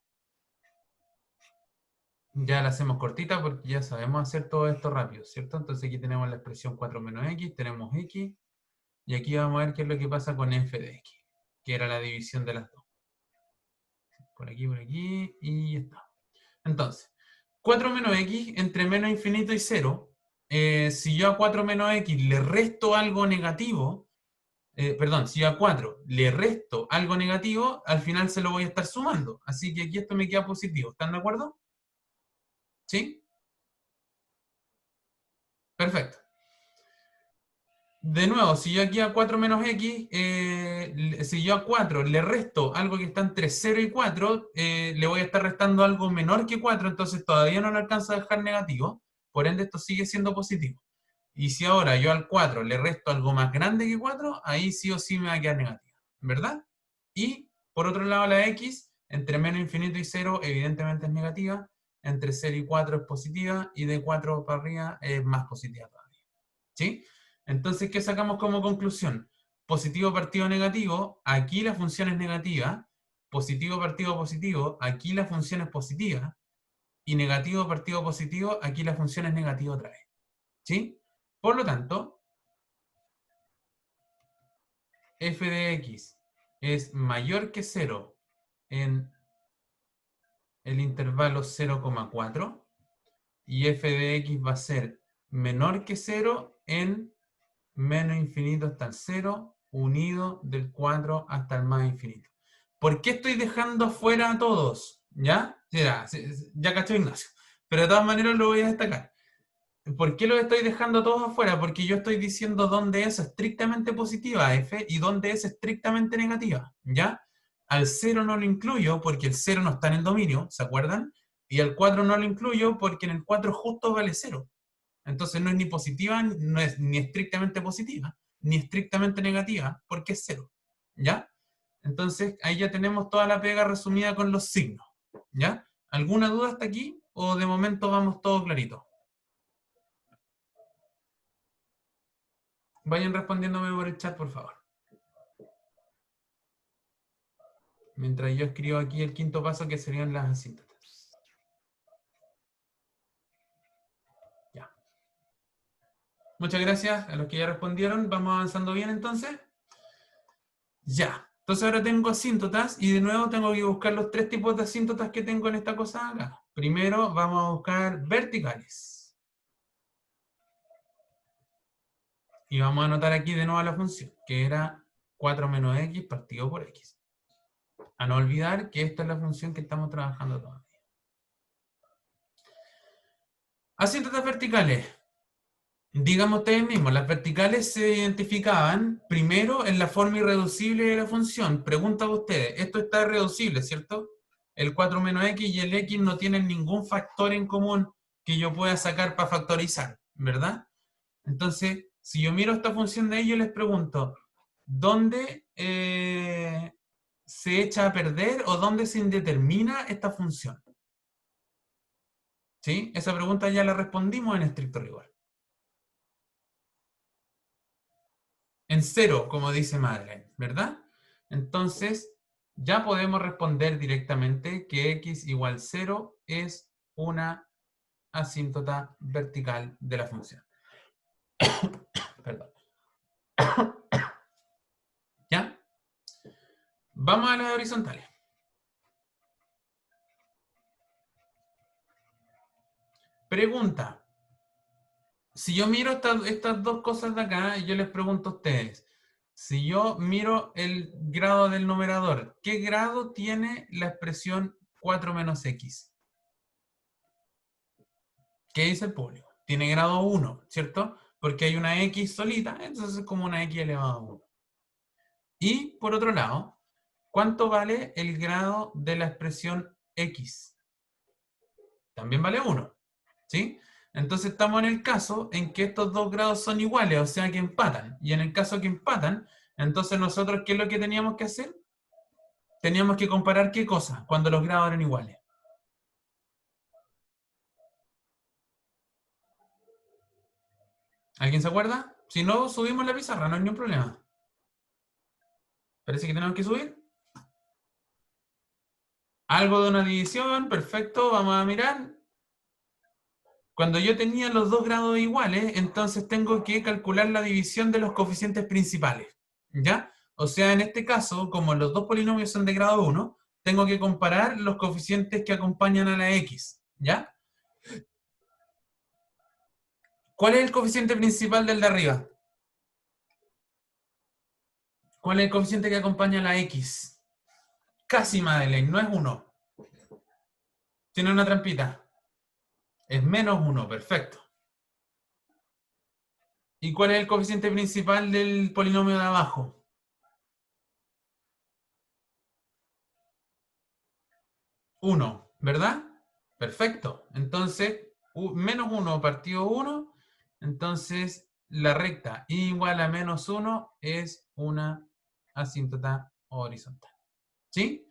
Ya la hacemos cortita porque ya sabemos hacer todo esto rápido, ¿cierto? Entonces aquí tenemos la expresión 4 menos x, tenemos x, y aquí vamos a ver qué es lo que pasa con f de x, que era la división de las dos. Por aquí, y ya está. Entonces, 4 menos x entre menos infinito y 0, si yo a 4 menos x le resto algo negativo, perdón, si yo a 4 le resto algo negativo, al final se lo voy a estar sumando. Así que aquí esto me queda positivo. ¿Están de acuerdo? ¿Sí? Perfecto. De nuevo, si yo aquí a 4 menos x, si yo a 4 le resto algo que está entre 0 y 4, le voy a estar restando algo menor que 4, entonces todavía no lo alcanzo a dejar negativo, por ende esto sigue siendo positivo. Y si ahora yo al 4 le resto algo más grande que 4, ahí sí o sí me va a quedar negativa, ¿verdad? Y por otro lado la x, entre menos infinito y 0 evidentemente es negativa, entre 0 y 4 es positiva, y de 4 para arriba es más positiva todavía. ¿Sí? Entonces, ¿qué sacamos como conclusión? Positivo partido negativo, aquí la función es negativa, positivo partido positivo, aquí la función es positiva, y negativo partido positivo, aquí la función es negativa otra vez. ¿Sí? Por lo tanto, f de x es mayor que 0 en el intervalo 0,4 y f de x va a ser menor que 0 en menos infinito hasta el 0, unido del 4 hasta el más infinito. ¿Por qué estoy dejando afuera a todos? ¿Ya? Ya cachó Ignacio. Pero de todas maneras lo voy a destacar. ¿Por qué los estoy dejando a todos afuera? Porque yo estoy diciendo dónde es estrictamente positiva f y dónde es estrictamente negativa. ¿Ya? Al 0 no lo incluyo porque el 0 no está en el dominio, ¿se acuerdan? Y al 4 no lo incluyo porque en el 4 justo vale 0. Entonces no es ni positiva, no es ni estrictamente positiva, ni estrictamente negativa, porque es 0. ¿Ya? Entonces ahí ya tenemos toda la pega resumida con los signos. ¿Ya? ¿Alguna duda hasta aquí? ¿O de momento vamos todo clarito? Vayan respondiéndome por el chat, por favor. Mientras yo escribo aquí el quinto paso, que serían las asíntotas. Ya. Muchas gracias a los que ya respondieron. Vamos avanzando bien entonces. Ya. Entonces ahora tengo asíntotas y de nuevo tengo que buscar los tres tipos de asíntotas que tengo en esta cosa acá. Primero vamos a buscar verticales. Y vamos a anotar aquí de nuevo la función, que era 4 menos x partido por x. A no olvidar que esta es la función que estamos trabajando todavía. Asíntotas verticales. Digamos ustedes mismos, las verticales se identificaban primero en la forma irreducible de la función. Pregunta a ustedes, esto está irreducible, ¿cierto? El 4 menos x y el x no tienen ningún factor en común que yo pueda sacar para factorizar, ¿verdad? Entonces, si yo miro esta función de ellos, les pregunto, ¿dónde se echa a perder o dónde se indetermina esta función? ¿Sí? Esa pregunta ya la respondimos en estricto rigor. En cero, como dice Madeleine, ¿verdad? Entonces, ya podemos responder directamente que x igual 0 es una asíntota vertical de la función. Perdón. ¿Ya? Vamos a las horizontales. Pregunta. Si yo miro estas dos cosas de acá, y yo les pregunto a ustedes, si yo miro el grado del numerador, ¿qué grado tiene la expresión 4 menos x? ¿Qué dice el público? Tiene grado 1, ¿cierto? Porque hay una x solita, entonces es como una x elevado a 1. Y, por otro lado, ¿cuánto vale el grado de la expresión x? También vale 1, ¿sí? Entonces estamos en el caso en que estos dos grados son iguales, o sea que empatan. Y en el caso que empatan, entonces nosotros, ¿qué es lo que teníamos que hacer? Teníamos que comparar ¿qué cosa? Cuando los grados eran iguales. ¿Alguien se acuerda? Si no, subimos la pizarra, no hay ningún problema. Parece que tenemos que subir. Algo de una división, perfecto, vamos a mirar. Cuando yo tenía los dos grados iguales, entonces tengo que calcular la división de los coeficientes principales, ¿ya? O sea, en este caso, como los dos polinomios son de grado 1, tengo que comparar los coeficientes que acompañan a la x, ¿ya? ¿Cuál es el coeficiente principal del de arriba? ¿Cuál es el coeficiente que acompaña a la x? Casi, Madeleine, no es 1. Tiene una trampita. Es menos 1, perfecto. ¿Y cuál es el coeficiente principal del polinomio de abajo? 1, ¿verdad? Perfecto. Entonces, menos 1 partido 1, entonces la recta igual a menos 1 es una asíntota horizontal. ¿Sí?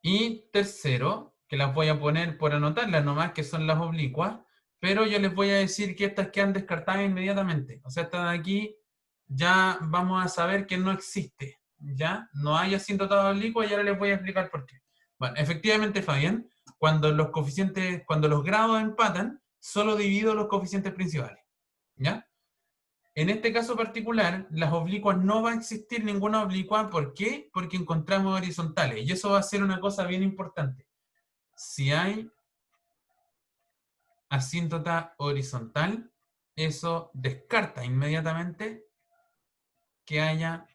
Y tercero, que las voy a poner por anotarlas nomás, que son las oblicuas, pero yo les voy a decir que estas quedan descartadas inmediatamente. O sea, esta de aquí ya vamos a saber que no existe. ¿Ya? No hay asíntota oblicua y ahora les voy a explicar por qué. Bueno, efectivamente, Fabián, cuando los coeficientes, cuando los grados empatan, solo divido los coeficientes principales. ¿Ya? En este caso particular, las oblicuas no va a existir ninguna oblicua. ¿Por qué? Porque encontramos horizontales. Y eso va a ser una cosa bien importante. Si hay asíntota horizontal, eso descarta inmediatamente que haya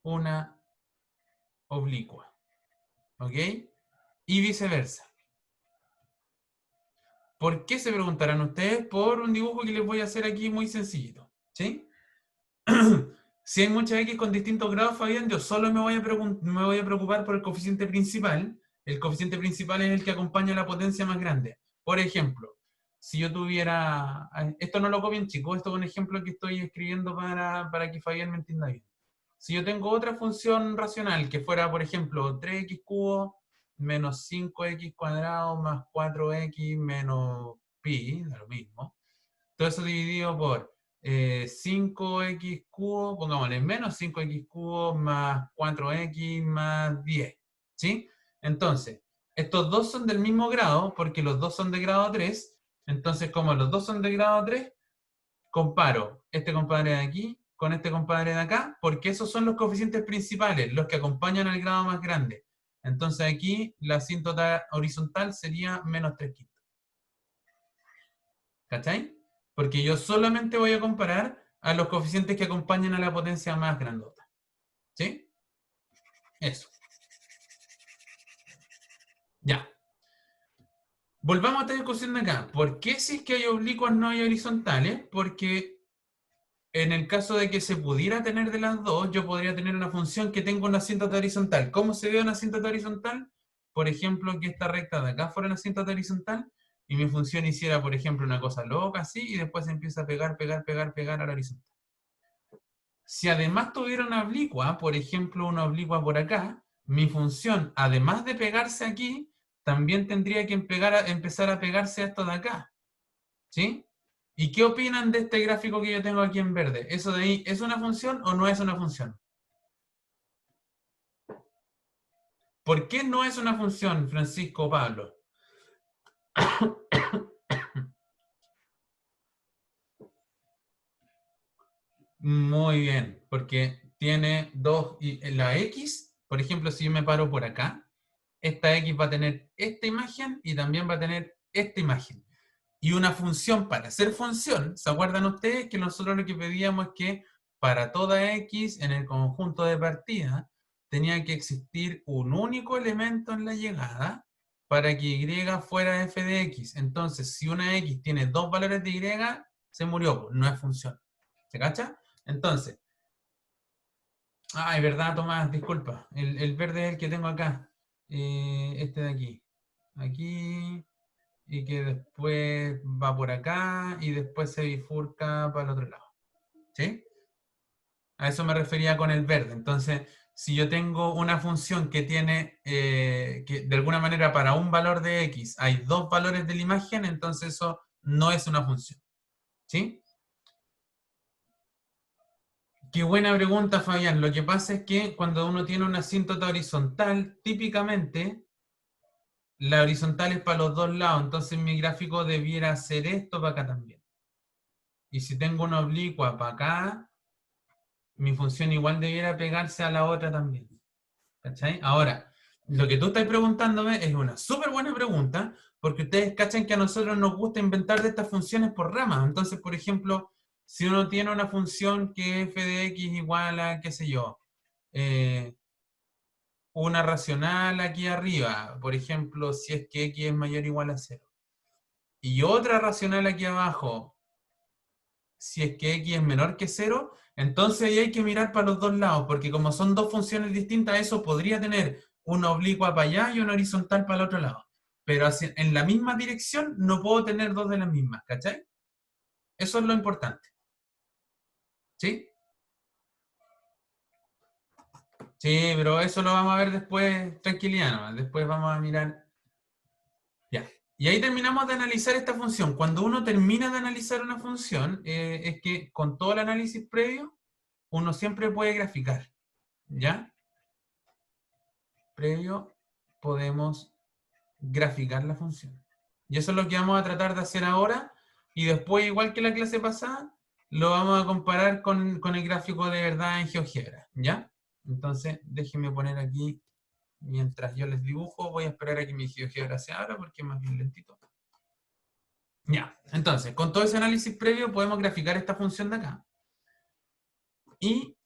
una oblicua. ¿Ok? Y viceversa. ¿Por qué se preguntarán ustedes? Por un dibujo que les voy a hacer aquí muy sencillito. ¿Sí? Si hay muchas x con distintos grados, Fabián, yo solo me voy a preocupar por el coeficiente principal. El coeficiente principal es el que acompaña a la potencia más grande. Por ejemplo, si yo tuviera... Esto no lo copien, chicos, esto es un ejemplo que estoy escribiendo para que Fabián me entienda bien. Si yo tengo otra función racional que fuera, por ejemplo, 3x cubo menos 5x cuadrado más 4x menos pi, da lo mismo. Todo eso dividido por 5x cubo, pongámosle menos 5x cubo más 4x más 10. ¿Sí? Entonces, estos dos son del mismo grado porque los dos son de grado 3. Entonces, como los dos son de grado 3, comparo este compadre de aquí con este compadre de acá, porque esos son los coeficientes principales, los que acompañan al grado más grande. Entonces aquí la asíntota horizontal sería menos 3 quintos. ¿Cachai? Porque yo solamente voy a comparar a los coeficientes que acompañan a la potencia más grandota. ¿Sí? Eso. Ya. Volvamos a esta discusión de acá. ¿Por qué si es que hay oblicuas no hay horizontales? Porque en el caso de que se pudiera tener de las dos, yo podría tener una función que tenga una asíntota horizontal. ¿Cómo se ve una asíntota horizontal? Por ejemplo, que esta recta de acá fuera una asíntota horizontal y mi función hiciera, por ejemplo, una cosa loca así y después empieza a pegar, pegar, pegar, pegar a la horizontal. Si además tuviera una oblicua, por ejemplo, una oblicua por acá, mi función, además de pegarse aquí, también tendría que empezar a pegarse a esto de acá. ¿Sí? ¿Y qué opinan de este gráfico que yo tengo aquí en verde? ¿Eso de ahí es una función o no es una función? ¿Por qué no es una función, Francisco o Pablo? Muy bien, porque tiene dos, y la X, por ejemplo, si yo me paro por acá, esta X va a tener esta imagen y también va a tener esta imagen. Y una función, para ser función, ¿se acuerdan ustedes que nosotros lo que pedíamos es que para toda X en el conjunto de partida tenía que existir un único elemento en la llegada para que Y fuera f de X? Entonces, si una X tiene dos valores de Y, se murió, pues, no es función. ¿Se cacha? Entonces, ay, verdad, Tomás, disculpa. El verde es el que tengo acá. Este de aquí. Aquí, y que después va por acá y después se bifurca para el otro lado. ¿Sí? A eso me refería con el verde. Entonces, si yo tengo una función que tiene, que de alguna manera para un valor de x hay dos valores de la imagen, entonces eso no es una función. ¿Sí? Qué buena pregunta, Fabián. Lo que pasa es que cuando uno tiene una asíntota horizontal, típicamente la horizontal es para los dos lados, entonces mi gráfico debiera hacer esto para acá también. Y si tengo una oblicua para acá, mi función igual debiera pegarse a la otra también. ¿Cachai? Ahora, lo que tú estás preguntándome es una súper buena pregunta, porque ustedes cachan que a nosotros nos gusta inventar de estas funciones por ramas. Entonces, por ejemplo, si uno tiene una función que f de x igual a, qué sé yo, una racional aquí arriba, por ejemplo, si es que x es mayor o igual a 0, y otra racional aquí abajo, si es que x es menor que 0, entonces ahí hay que mirar para los dos lados, porque como son dos funciones distintas, eso podría tener una oblicua para allá y una horizontal para el otro lado. Pero en la misma dirección no puedo tener dos de las mismas, ¿cachai? Eso es lo importante. ¿Sí? Sí, pero eso lo vamos a ver después, tranquilidad nomás. Después vamos a mirar. Ya. Y ahí terminamos de analizar esta función. Cuando uno termina de analizar una función, es que con todo el análisis previo, uno siempre puede graficar. ¿Ya? Previo, podemos graficar la función. Y eso es lo que vamos a tratar de hacer ahora. Y después, igual que la clase pasada, lo vamos a comparar con el gráfico de verdad en GeoGebra. ¿Ya? Entonces, déjenme poner aquí, mientras yo les dibujo, voy a esperar a que mi GeoGebra se abra porque es más bien lentito. Ya, entonces, con todo ese análisis previo podemos graficar esta función de acá. Y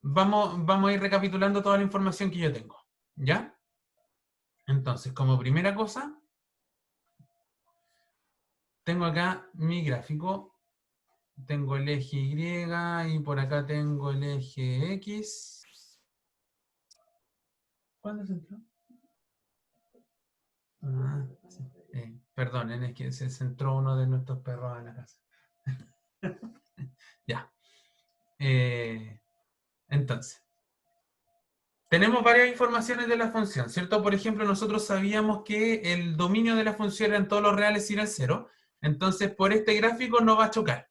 vamos a ir recapitulando toda la información que yo tengo. ¿Ya? Entonces, como primera cosa, tengo acá mi gráfico. Tengo el eje Y y por acá tengo el eje X. ¿Cuándo se entró? Ah, sí. Perdonen, es que se centró uno de nuestros perros en la casa. Ya. Entonces, tenemos varias informaciones de la función, ¿cierto? Por ejemplo, nosotros sabíamos que el dominio de la función era en todos los reales ir al 0. Entonces, por este gráfico no va a chocar.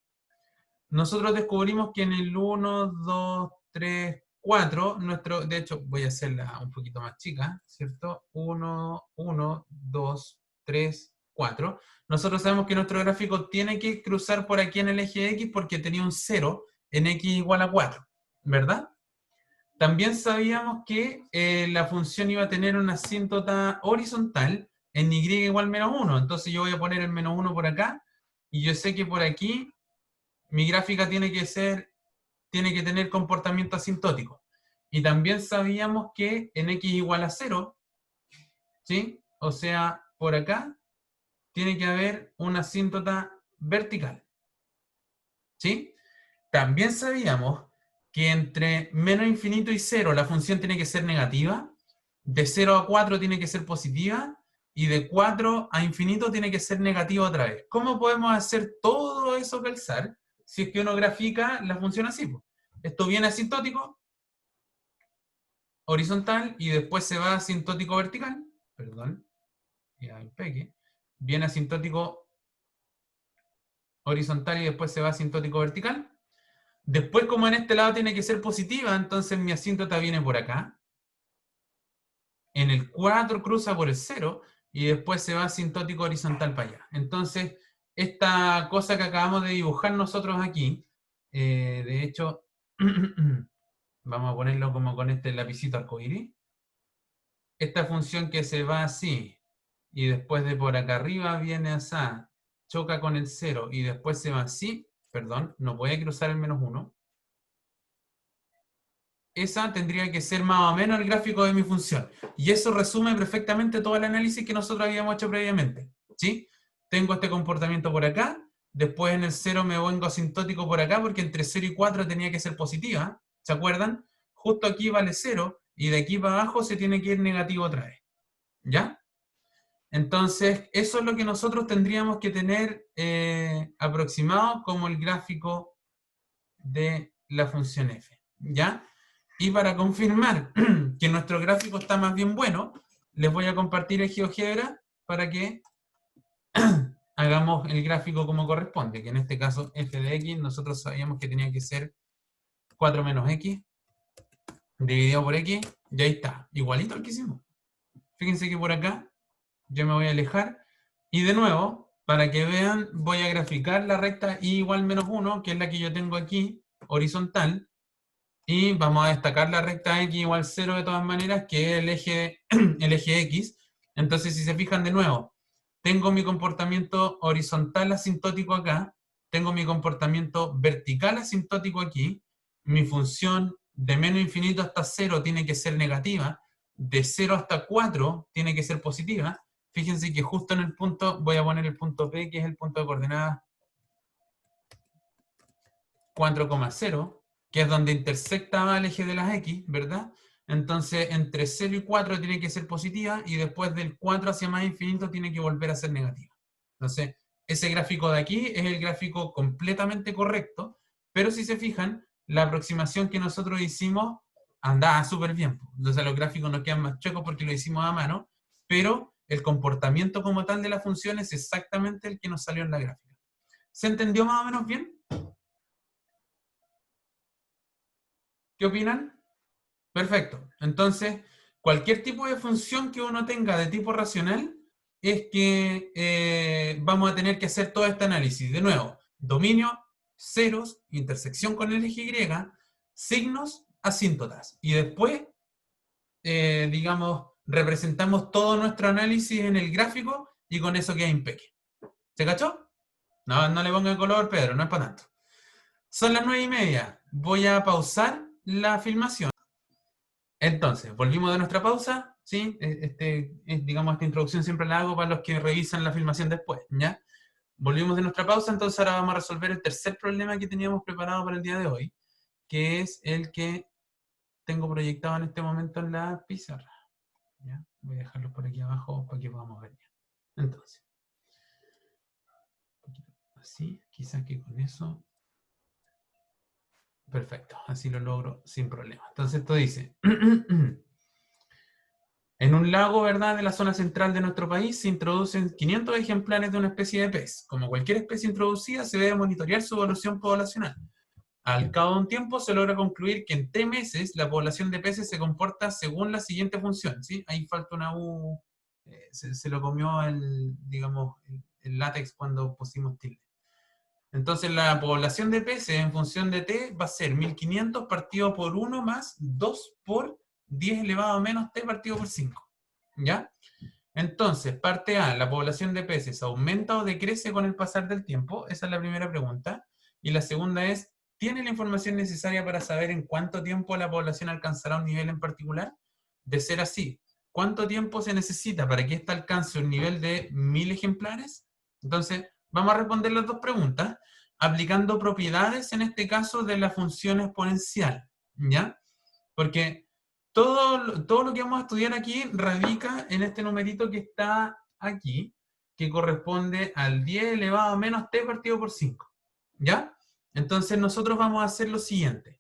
Nosotros descubrimos que en el 1, 2, 3, 4, de hecho, voy a hacerla un poquito más chica, ¿cierto? 1, 1, 2, 3, 4. Nosotros sabemos que nuestro gráfico tiene que cruzar por aquí en el eje X porque tenía un 0 en X igual a 4, ¿verdad? También sabíamos que la función iba a tener una asíntota horizontal en Y igual menos 1. Entonces yo voy a poner el menos 1 por acá y yo sé que por aquí mi gráfica tiene que tener comportamiento asintótico. Y también sabíamos que en X igual a 0, ¿sí? O sea, por acá tiene que haber una asíntota vertical, ¿sí? También sabíamos que entre menos infinito y 0 la función tiene que ser negativa, de 0 a 4 tiene que ser positiva, y de 4 a infinito tiene que ser negativa otra vez. ¿Cómo podemos hacer todo eso calzar? si es que uno grafica la función así, po. Esto viene asintótico, horizontal, y después se va asintótico vertical, perdón, ya pegue, viene asintótico horizontal y después se va asintótico vertical. Después, como en este lado tiene que ser positiva, entonces mi asíntota viene por acá. En el 4 cruza por el 0 y después se va asintótico horizontal para allá. Entonces, esta cosa que acabamos de dibujar nosotros aquí, de hecho, vamos a ponerlo como con este lapicito arcoíris. Esta función que se va así y después de por acá arriba viene así, choca con el 0 y después se va así, perdón, no puede cruzar el -1. Esa tendría que ser más o menos el gráfico de mi función. Y eso resume perfectamente todo el análisis que nosotros habíamos hecho previamente. ¿Sí? Tengo este comportamiento por acá, después en el 0 me vengo asintótico por acá, porque entre 0 y 4 tenía que ser positiva. ¿Se acuerdan? Justo aquí vale 0, y de aquí para abajo se tiene que ir negativo otra vez. ¿Ya? Entonces, eso es lo que nosotros tendríamos que tener aproximado como el gráfico de la función f. ¿Ya? Y para confirmar que nuestro gráfico está más bien bueno, les voy a compartir el GeoGebra para que hagamos el gráfico como corresponde, que en este caso f de x, nosotros sabíamos que tenía que ser 4 menos x dividido por x, y ahí está, igualito al que hicimos. Fíjense que por acá yo me voy a alejar, y de nuevo, para que vean, voy a graficar la recta y igual menos 1, que es la que yo tengo aquí, horizontal, y vamos a destacar la recta x igual 0 de todas maneras, que es el eje x. Entonces, si se fijan de nuevo, tengo mi comportamiento horizontal asintótico acá, tengo mi comportamiento vertical asintótico aquí, mi función de menos infinito hasta 0 tiene que ser negativa, de 0 hasta 4 tiene que ser positiva. Fíjense que justo en el punto, voy a poner el punto P, que es el punto de coordenadas 4,0, que es donde intersecta el eje de las X, ¿verdad? Entonces, entre 0 y 4 tiene que ser positiva, y después del 4 hacia más infinito tiene que volver a ser negativa. Entonces, ese gráfico de aquí es el gráfico completamente correcto, pero si se fijan, la aproximación que nosotros hicimos andaba súper bien. Entonces, los gráficos nos quedan más chuecos porque lo hicimos a mano, pero el comportamiento como tal de la función es exactamente el que nos salió en la gráfica. ¿Se entendió más o menos bien? ¿Qué opinan? Perfecto. Entonces, cualquier tipo de función que uno tenga de tipo racional es que vamos a tener que hacer todo este análisis. De nuevo, dominio, ceros, intersección con el eje Y, signos, asíntotas. Y después, digamos, representamos todo nuestro análisis en el gráfico y con eso queda impeque. ¿Se cachó? No, no le ponga color, Pedro, no es para tanto. Son las 9:30. Voy a pausar la filmación. Entonces, volvimos de nuestra pausa, ¿sí? Digamos, esta introducción siempre la hago para los que revisan la filmación después, ¿ya? Volvimos de nuestra pausa, entonces ahora vamos a resolver el tercer problema que teníamos preparado para el día de hoy, que es el que tengo proyectado en este momento en la pizarra. ¿Ya? Voy a dejarlo por aquí abajo para que podamos ver bien. Entonces, así, quizás que con eso... Perfecto, así lo logro sin problema. Entonces esto dice... En un lago, ¿verdad?, de la zona central de nuestro país se introducen 500 ejemplares de una especie de pez. Como cualquier especie introducida, se debe monitorear su evolución poblacional. Al cabo de un tiempo se logra concluir que en 3 meses la población de peces se comporta según la siguiente función. ¿Sí? Ahí falta una U, se lo comió digamos, el látex cuando pusimos tilde. Entonces la población de peces en función de t va a ser 1500 partido por 1 más 2 por 10 elevado a menos t partido por 5. ¿Ya? Entonces, parte A, ¿la población de peces aumenta o decrece con el pasar del tiempo? Esa es la primera pregunta. Y la segunda es, ¿tiene la información necesaria para saber en cuánto tiempo la población alcanzará un nivel en particular? De ser así, ¿cuánto tiempo se necesita para que ésta alcance un nivel de 1000 ejemplares? Entonces, vamos a responder las dos preguntas, aplicando propiedades, en este caso, de la función exponencial, ¿ya? Porque todo lo que vamos a estudiar aquí radica en este numerito que está aquí, que corresponde al 10 elevado a menos t partido por 5, ¿ya? Entonces nosotros vamos a hacer lo siguiente.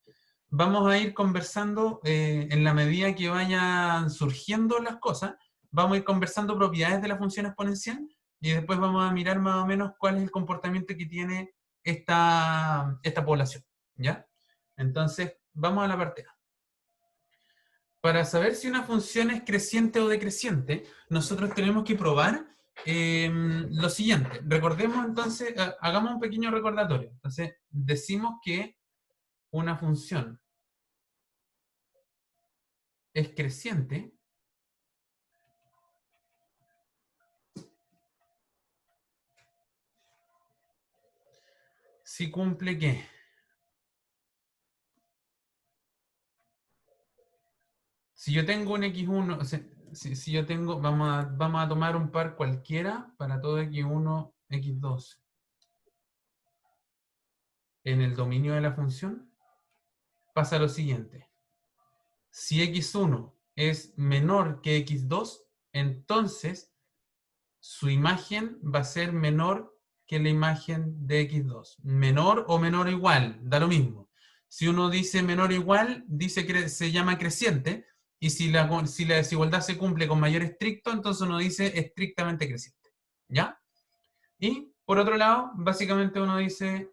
Vamos a ir conversando en la medida que vayan surgiendo las cosas, vamos a ir conversando propiedades de la función exponencial y después vamos a mirar más o menos cuál es el comportamiento que tiene esta población, ¿ya? Entonces, vamos a la parte A. Para saber si una función es creciente o decreciente, nosotros tenemos que probar lo siguiente. Recordemos entonces, hagamos un pequeño recordatorio. Entonces, decimos que una función es creciente si cumple ¿qué? Si yo tengo un x1, o sea, si yo tengo, vamos a tomar un par cualquiera para todo x1, x2 en el dominio de la función, pasa lo siguiente. Si x1 es menor que x2, entonces su imagen va a ser menor que la imagen de x2. Menor o menor o igual, da lo mismo. Si uno dice menor o igual, dice que se llama creciente, y si la desigualdad se cumple con mayor estricto, entonces uno dice estrictamente creciente. ¿Ya? Y por otro lado, básicamente uno dice,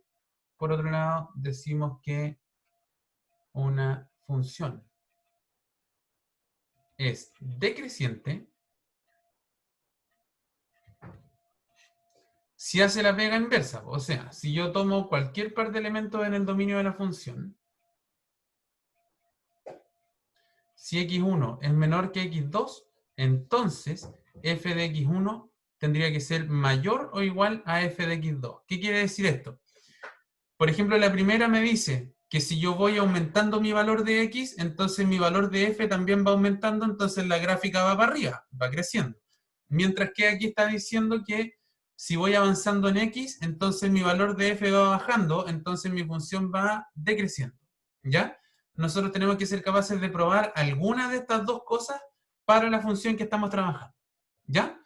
por otro lado, decimos que una función es decreciente si hace la pega inversa. O sea, si yo tomo cualquier par de elementos en el dominio de la función, si x1 es menor que x2, entonces f de x1 tendría que ser mayor o igual a f de x2. ¿Qué quiere decir esto? Por ejemplo, la primera me dice que si yo voy aumentando mi valor de x, entonces mi valor de f también va aumentando, entonces la gráfica va para arriba, va creciendo. Mientras que aquí está diciendo que si voy avanzando en x, entonces mi valor de f va bajando, entonces mi función va decreciendo. ¿Ya? Nosotros tenemos que ser capaces de probar alguna de estas dos cosas para la función que estamos trabajando. ¿Ya?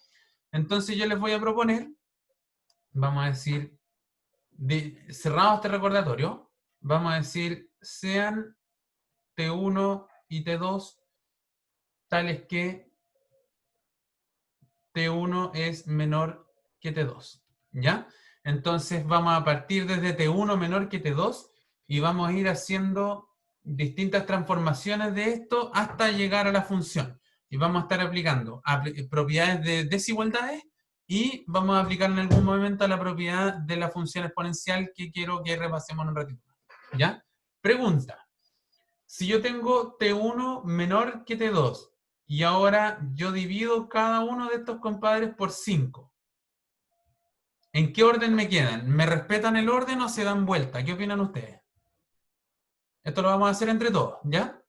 Entonces yo les voy a proponer, vamos a decir, cerrado este recordatorio, vamos a decir, sean T1 y T2 tales que T1 es menor que T2. ¿Ya? Entonces vamos a partir desde T1 menor que T2 y vamos a ir haciendo distintas transformaciones de esto hasta llegar a la función. Y vamos a estar aplicando propiedades de desigualdades y vamos a aplicar en algún momento a la propiedad de la función exponencial que quiero que repasemos en un ratito. ¿Ya? Pregunta. Si yo tengo T1 menor que T2 y ahora yo divido cada uno de estos compadres por 5, ¿en qué orden me quedan? ¿Me respetan el orden o se dan vuelta? ¿Qué opinan ustedes? Esto lo vamos a hacer entre todos, ¿ya?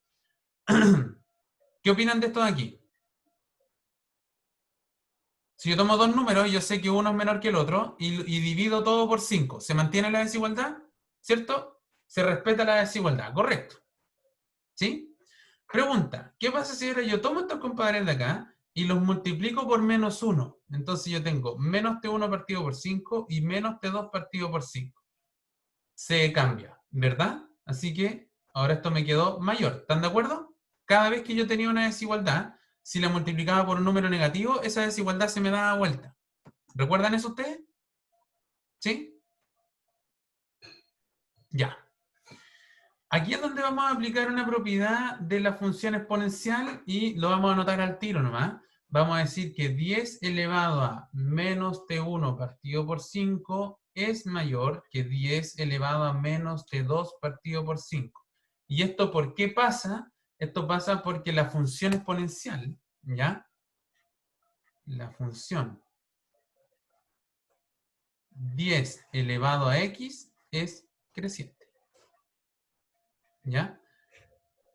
¿Qué opinan de esto de aquí? Si yo tomo dos números y yo sé que uno es menor que el otro y divido todo por 5, ¿se mantiene la desigualdad? ¿Cierto? Se respeta la desigualdad, correcto. ¿Sí? Pregunta, ¿qué pasa si ahora yo tomo estos compadres de acá y los multiplico por menos 1? Entonces yo tengo menos T1 partido por 5 y menos T2 partido por 5. Se cambia, ¿verdad? Así que ahora esto me quedó mayor. ¿Están de acuerdo? Cada vez que yo tenía una desigualdad, si la multiplicaba por un número negativo, esa desigualdad se me daba vuelta. ¿Recuerdan eso ustedes? ¿Sí? Ya. Aquí es donde vamos a aplicar una propiedad de la función exponencial y lo vamos a anotar al tiro nomás. Vamos a decir que 10 elevado a menos T1 partido por 5 es mayor que 10 elevado a menos T2 partido por 5. ¿Y esto por qué pasa? Esto pasa porque la función exponencial, ¿ya? La función 10 elevado a x es creciente. ¿Ya?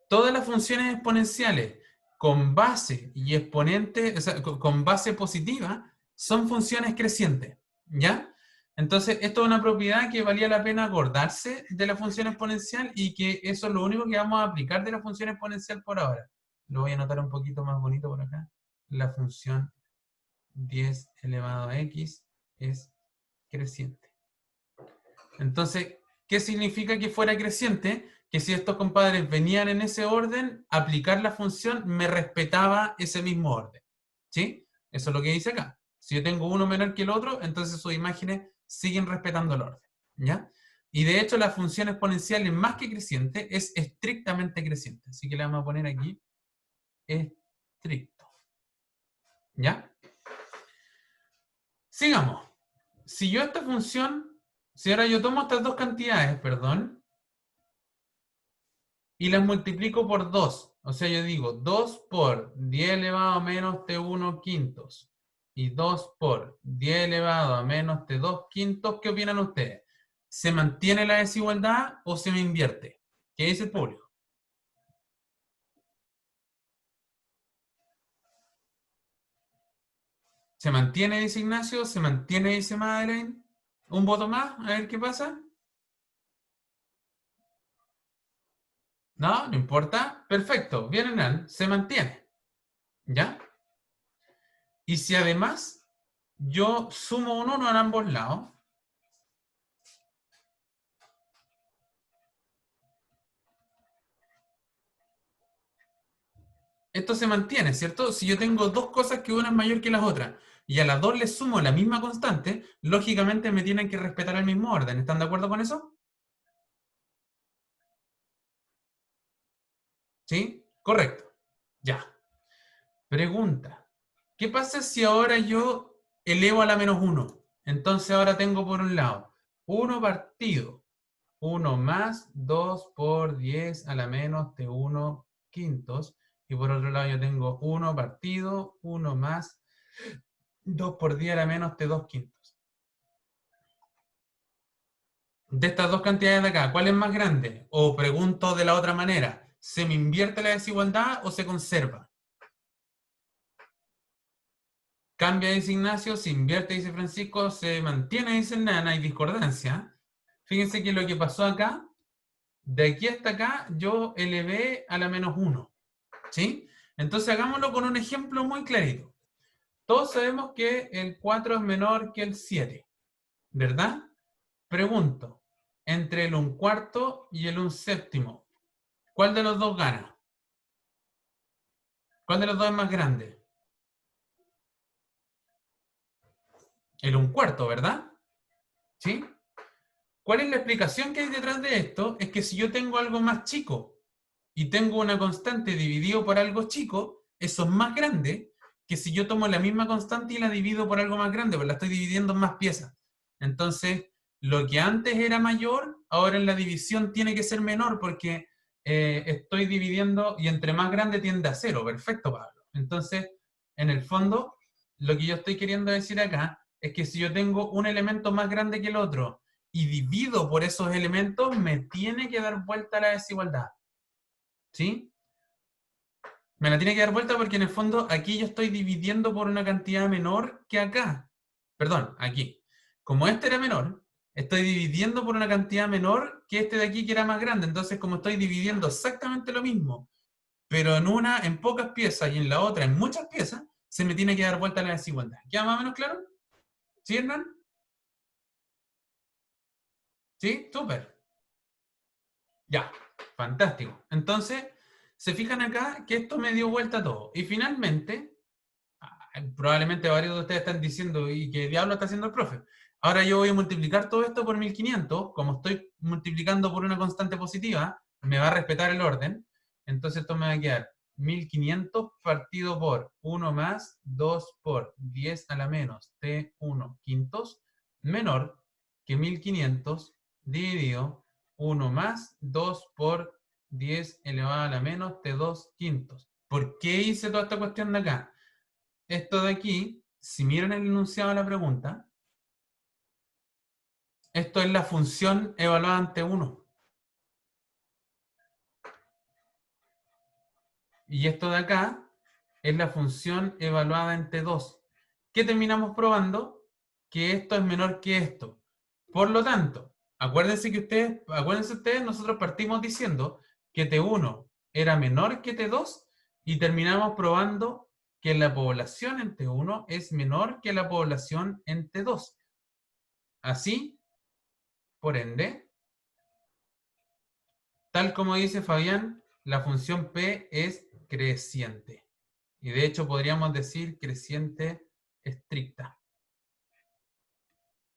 Todas las funciones exponenciales con base y exponente, o sea, con base positiva, son funciones crecientes, ¿ya? Entonces, esto es una propiedad que valía la pena acordarse de la función exponencial y que eso es lo único que vamos a aplicar de la función exponencial por ahora. Lo voy a anotar un poquito más bonito por acá. La función 10 elevado a x es creciente. Entonces, ¿Qué significa que fuera creciente? Que si estos compadres venían en ese orden, aplicar la función me respetaba ese mismo orden. ¿Sí? Eso es lo que dice acá. Si yo tengo uno menor que el otro, entonces sus imágenes siguen respetando el orden. ¿Ya? Y de hecho la función exponencial es más que creciente, es estrictamente creciente. Así que le vamos a poner aquí estricto. ¿Ya? Sigamos. Si yo esta función, si ahora yo tomo estas dos cantidades, perdón, y las multiplico por 2. O sea, yo digo 2 por 10 elevado a menos T1 quintos y 2 por 10 elevado a menos T2 quintos. ¿Qué opinan ustedes? ¿Se mantiene la desigualdad o se me invierte? ¿Qué dice el público? ¿Se mantiene, dice Ignacio? ¿Se mantiene, dice Madeleine? ¿Un voto más? A ver qué pasa. No, no importa. Perfecto. Bien, Hernán. Se mantiene. ¿Ya? Y si además yo sumo un 1 en ambos lados, esto se mantiene, ¿cierto? Si yo tengo dos cosas que una es mayor que las otras y a las dos les sumo la misma constante, lógicamente me tienen que respetar el mismo orden. ¿Están de acuerdo con eso? ¿Sí? Correcto. Ya. Pregunta. ¿Qué pasa si ahora yo elevo a la menos 1? Entonces ahora tengo por un lado 1 partido 1 más 2 por 10 a la menos T1 quintos. Y por otro lado yo tengo 1 partido 1 más 2 por 10 a la menos T2 quintos. De estas dos cantidades de acá, ¿cuál es más grande? O pregunto de la otra manera, ¿se me invierte la desigualdad o se conserva? Cambia, dice Ignacio, se invierte, dice Francisco, se mantiene, dice Nana, hay discordancia. Fíjense que lo que pasó acá, de aquí hasta acá, yo elevé a la menos 1. ¿Sí? Entonces hagámoslo con un ejemplo muy clarito. Todos sabemos que el 4 es menor que el 7, ¿verdad? Pregunto, entre el 1/4 y el 1/7, ¿cuál de los dos gana? ¿Cuál de los dos es más grande? El 1/4, ¿verdad? ¿Sí? ¿Cuál es la explicación que hay detrás de esto? Es que si yo tengo algo más chico y tengo una constante dividido por algo chico, eso es más grande que si yo tomo la misma constante y la divido por algo más grande, pues la estoy dividiendo en más piezas. Entonces, lo que antes era mayor, ahora en la división tiene que ser menor porque estoy dividiendo y entre más grande tiende a cero. Perfecto, Pablo. Entonces, en el fondo, lo que yo estoy queriendo decir acá es que si yo tengo un elemento más grande que el otro y divido por esos elementos, me tiene que dar vuelta la desigualdad. ¿Sí? Me la tiene que dar vuelta porque en el fondo aquí yo estoy dividiendo por una cantidad menor que acá. Perdón, aquí. Como este era menor, estoy dividiendo por una cantidad menor que este de aquí que era más grande. Entonces, como estoy dividiendo exactamente lo mismo, pero en una en pocas piezas y en la otra en muchas piezas, se me tiene que dar vuelta la desigualdad. ¿Queda más o menos claro? ¿Sí, Hernán? ¿Sí? Súper. Ya, fantástico. Entonces, se fijan acá que esto me dio vuelta todo. Y finalmente, probablemente varios de ustedes están diciendo, ¿y qué diablo está haciendo el profe? Ahora yo voy a multiplicar todo esto por 1500, como estoy multiplicando por una constante positiva, me va a respetar el orden, entonces esto me va a quedar 1500 partido por 1 más 2 por 10 a la menos T1 quintos, menor que 1500 dividido 1 más 2 por 10 elevado a la menos T2 quintos. ¿Por qué hice toda esta cuestión de acá? Esto de aquí, si miran el enunciado de la pregunta, esto es la función evaluada ante 1. Y esto de acá es la función evaluada ante 2. ¿Qué terminamos probando? Que esto es menor que esto. Por lo tanto, acuérdense ustedes, nosotros partimos diciendo que T1 era menor que T2 y terminamos probando que la población en T1 es menor que la población en T2. Así, por ende, Tal como dice Fabián, la función P es creciente. Y de hecho podríamos decir creciente estricta.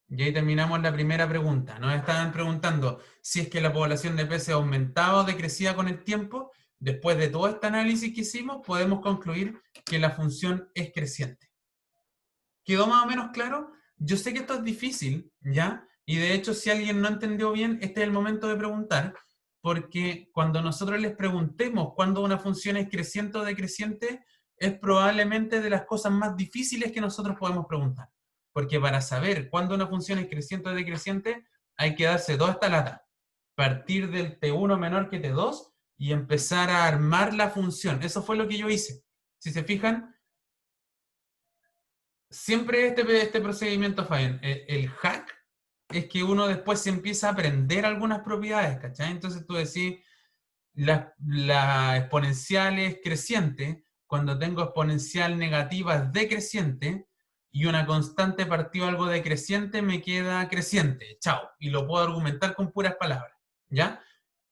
Y ahí terminamos la primera pregunta. Nos estaban preguntando si es que la población de peces aumentaba o decrecía con el tiempo. Después de todo este análisis que hicimos, podemos concluir que la función es creciente. ¿Quedó más o menos claro? Yo sé que esto es difícil, ¿ya? Y de hecho, si alguien no entendió bien, este es el momento de preguntar, porque cuando nosotros les preguntemos cuándo una función es creciente o decreciente, es probablemente de las cosas más difíciles que nosotros podemos preguntar. Porque para saber cuándo una función es creciente o decreciente, hay que darse toda esta lata. Partir del T1 menor que T2 y empezar a armar la función. Eso fue lo que yo hice. Si se fijan, siempre este procedimiento falla. El hack es que uno después se empieza a aprender algunas propiedades, ¿cachai? Entonces tú decís, la exponencial es creciente, cuando tengo exponencial negativa es decreciente, y una constante partido algo decreciente me queda creciente, chao, y lo puedo argumentar con puras palabras, ¿ya?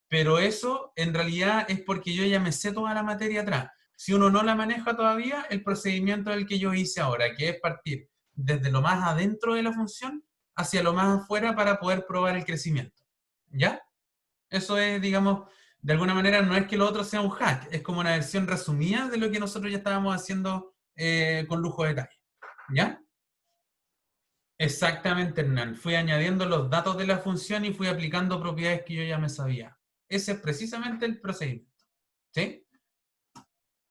Pero eso en realidad es porque yo ya me sé toda la materia atrás. Si uno no la maneja todavía, el procedimiento es el que yo hice ahora, que es partir desde lo más adentro de la función hacia lo más afuera para poder probar el crecimiento. ¿Ya? Eso es, digamos, de alguna manera no es que lo otro sea un hack, es como una versión resumida de lo que nosotros ya estábamos haciendo con lujo de detalle. ¿Ya? Exactamente, Hernán. Fui añadiendo los datos de la función y fui aplicando propiedades que yo ya me sabía. Ese es precisamente el procedimiento. ¿Sí?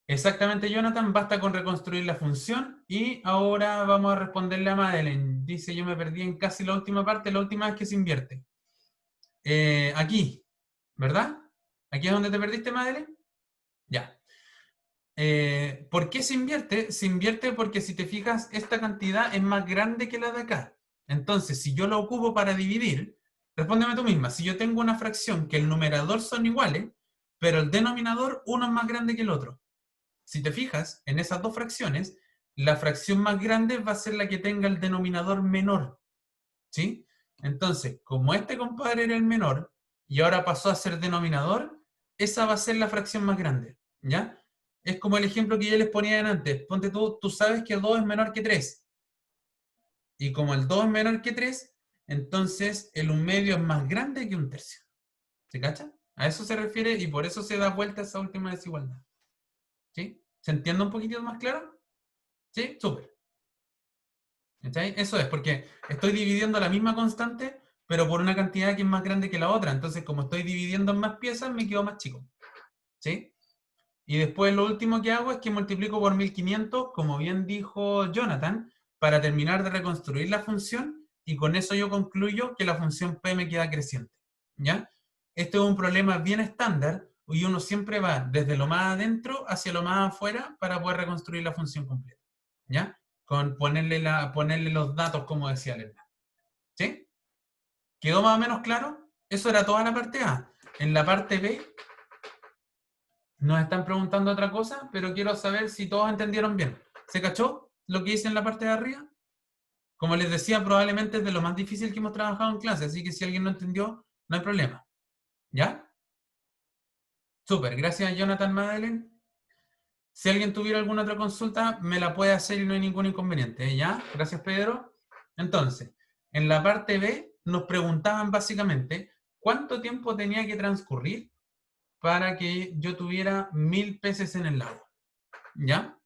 Exactamente, Jonathan. Basta con reconstruir la función y ahora vamos a responderle a Madeleine. Dice, yo me perdí en casi la última parte, la última vez que se invierte. Aquí, ¿verdad? ¿Aquí es donde te perdiste, Madeleine? Ya. ¿Por qué se invierte? Se invierte porque si te fijas, esta cantidad es más grande que la de acá. Entonces, si yo la ocupo para dividir, respóndeme tú misma, si yo tengo una fracción que el numerador son iguales, pero el denominador uno es más grande que el otro. Si te fijas, en esas dos fracciones, la fracción más grande va a ser la que tenga el denominador menor. ¿Sí? Entonces, como este compadre era el menor y ahora pasó a ser denominador, esa va a ser la fracción más grande. ¿Ya? Es como el ejemplo que yo les ponía antes. Ponte tú sabes que 2 es menor que 3. Y como el 2 es menor que 3, entonces el 1/2 es más grande que 1/3. ¿Se cacha? A eso se refiere y por eso se da vuelta esa última desigualdad. ¿Sí? ¿Se entiende un poquitito más claro? ¿Sí? Súper. ¿Cachai? Eso es, porque estoy dividiendo la misma constante, pero por una cantidad que es más grande que la otra. Entonces, como estoy dividiendo en más piezas, me quedo más chico. ¿Sí? Y después lo último que hago es que multiplico por 1500, como bien dijo Jonathan, para terminar de reconstruir la función, y con eso yo concluyo que la función p me queda creciente. ¿Ya? Este es un problema bien estándar, y uno siempre va desde lo más adentro hacia lo más afuera para poder reconstruir la función completa. ¿Ya? Con ponerle los datos, como decía Elena. ¿Sí? ¿Quedó más o menos claro? Eso era toda la parte A. En la parte B nos están preguntando otra cosa, pero quiero saber si todos entendieron bien. ¿Se cachó lo que hice en la parte de arriba? Como les decía, probablemente es de lo más difícil que hemos trabajado en clase, así que si alguien no entendió, no hay problema. ¿Ya? Súper, gracias Jonathan, Madeleine. Si alguien tuviera alguna otra consulta, me la puede hacer y no hay ningún inconveniente. ¿Ya? Gracias, Pedro. Entonces, en la parte B nos preguntaban básicamente cuánto tiempo tenía que transcurrir para que yo tuviera 1000 peces en el lago. ¿Ya?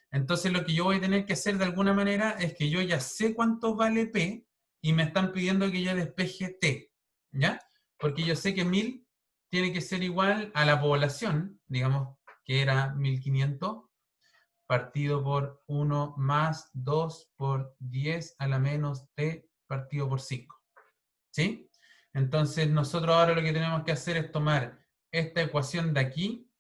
Entonces lo que yo voy a tener que hacer de alguna manera es que yo ya sé cuánto vale P y me están pidiendo que yo despeje T. ¿Ya? Porque yo sé que 1000 tiene que ser igual a la población, digamos que era 1500, partido por 1 más 2 por 10 a la menos T partido por 5. ¿Sí? Entonces nosotros ahora lo que tenemos que hacer es tomar esta ecuación de aquí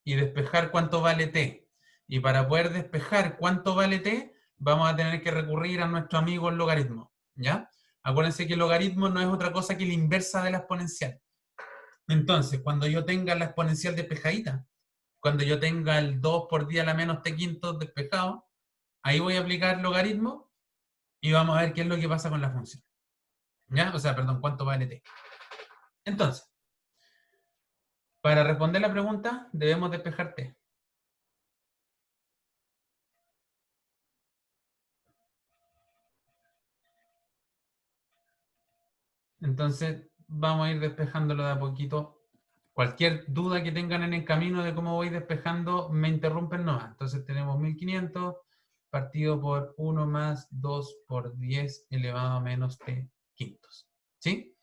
y despejar cuánto vale T. Y para poder despejar cuánto vale T, vamos a tener que recurrir a nuestro amigo el logaritmo. ¿Ya? Acuérdense que el logaritmo no es otra cosa que la inversa de la exponencial. Entonces, cuando yo tenga la exponencial despejadita, cuando yo tenga el 2 por 10 a la menos T quinto despejado, ahí voy a aplicar logaritmo y vamos a ver qué es lo que pasa con la función. ¿Ya? O sea, perdón, cuánto vale T. Entonces, Para responder la pregunta, debemos despejar t. Entonces, vamos a ir despejándolo de a poquito. Cualquier duda que tengan en el camino de cómo voy despejando, me interrumpen nomás. Entonces, tenemos 1500 partido por 1 más 2 por 10 elevado a menos t quintos. ¿Sí?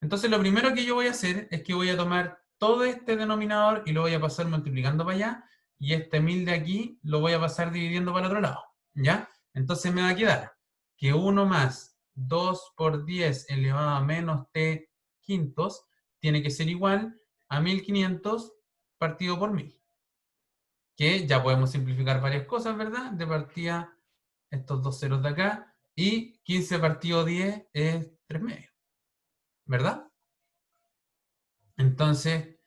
Entonces, lo primero que yo voy a hacer es que voy a tomar todo este denominador y lo voy a pasar multiplicando para allá, y este 1000 de aquí lo voy a pasar dividiendo para el otro lado. ¿Ya? Entonces me va a quedar que 1 más 2 por 10 elevado a menos t quintos tiene que ser igual a 1500 partido por 1000. Que ya podemos simplificar varias cosas, ¿verdad? De partida, estos dos ceros de acá, y 15 partido 10 es 3 medios, ¿verdad? Entonces,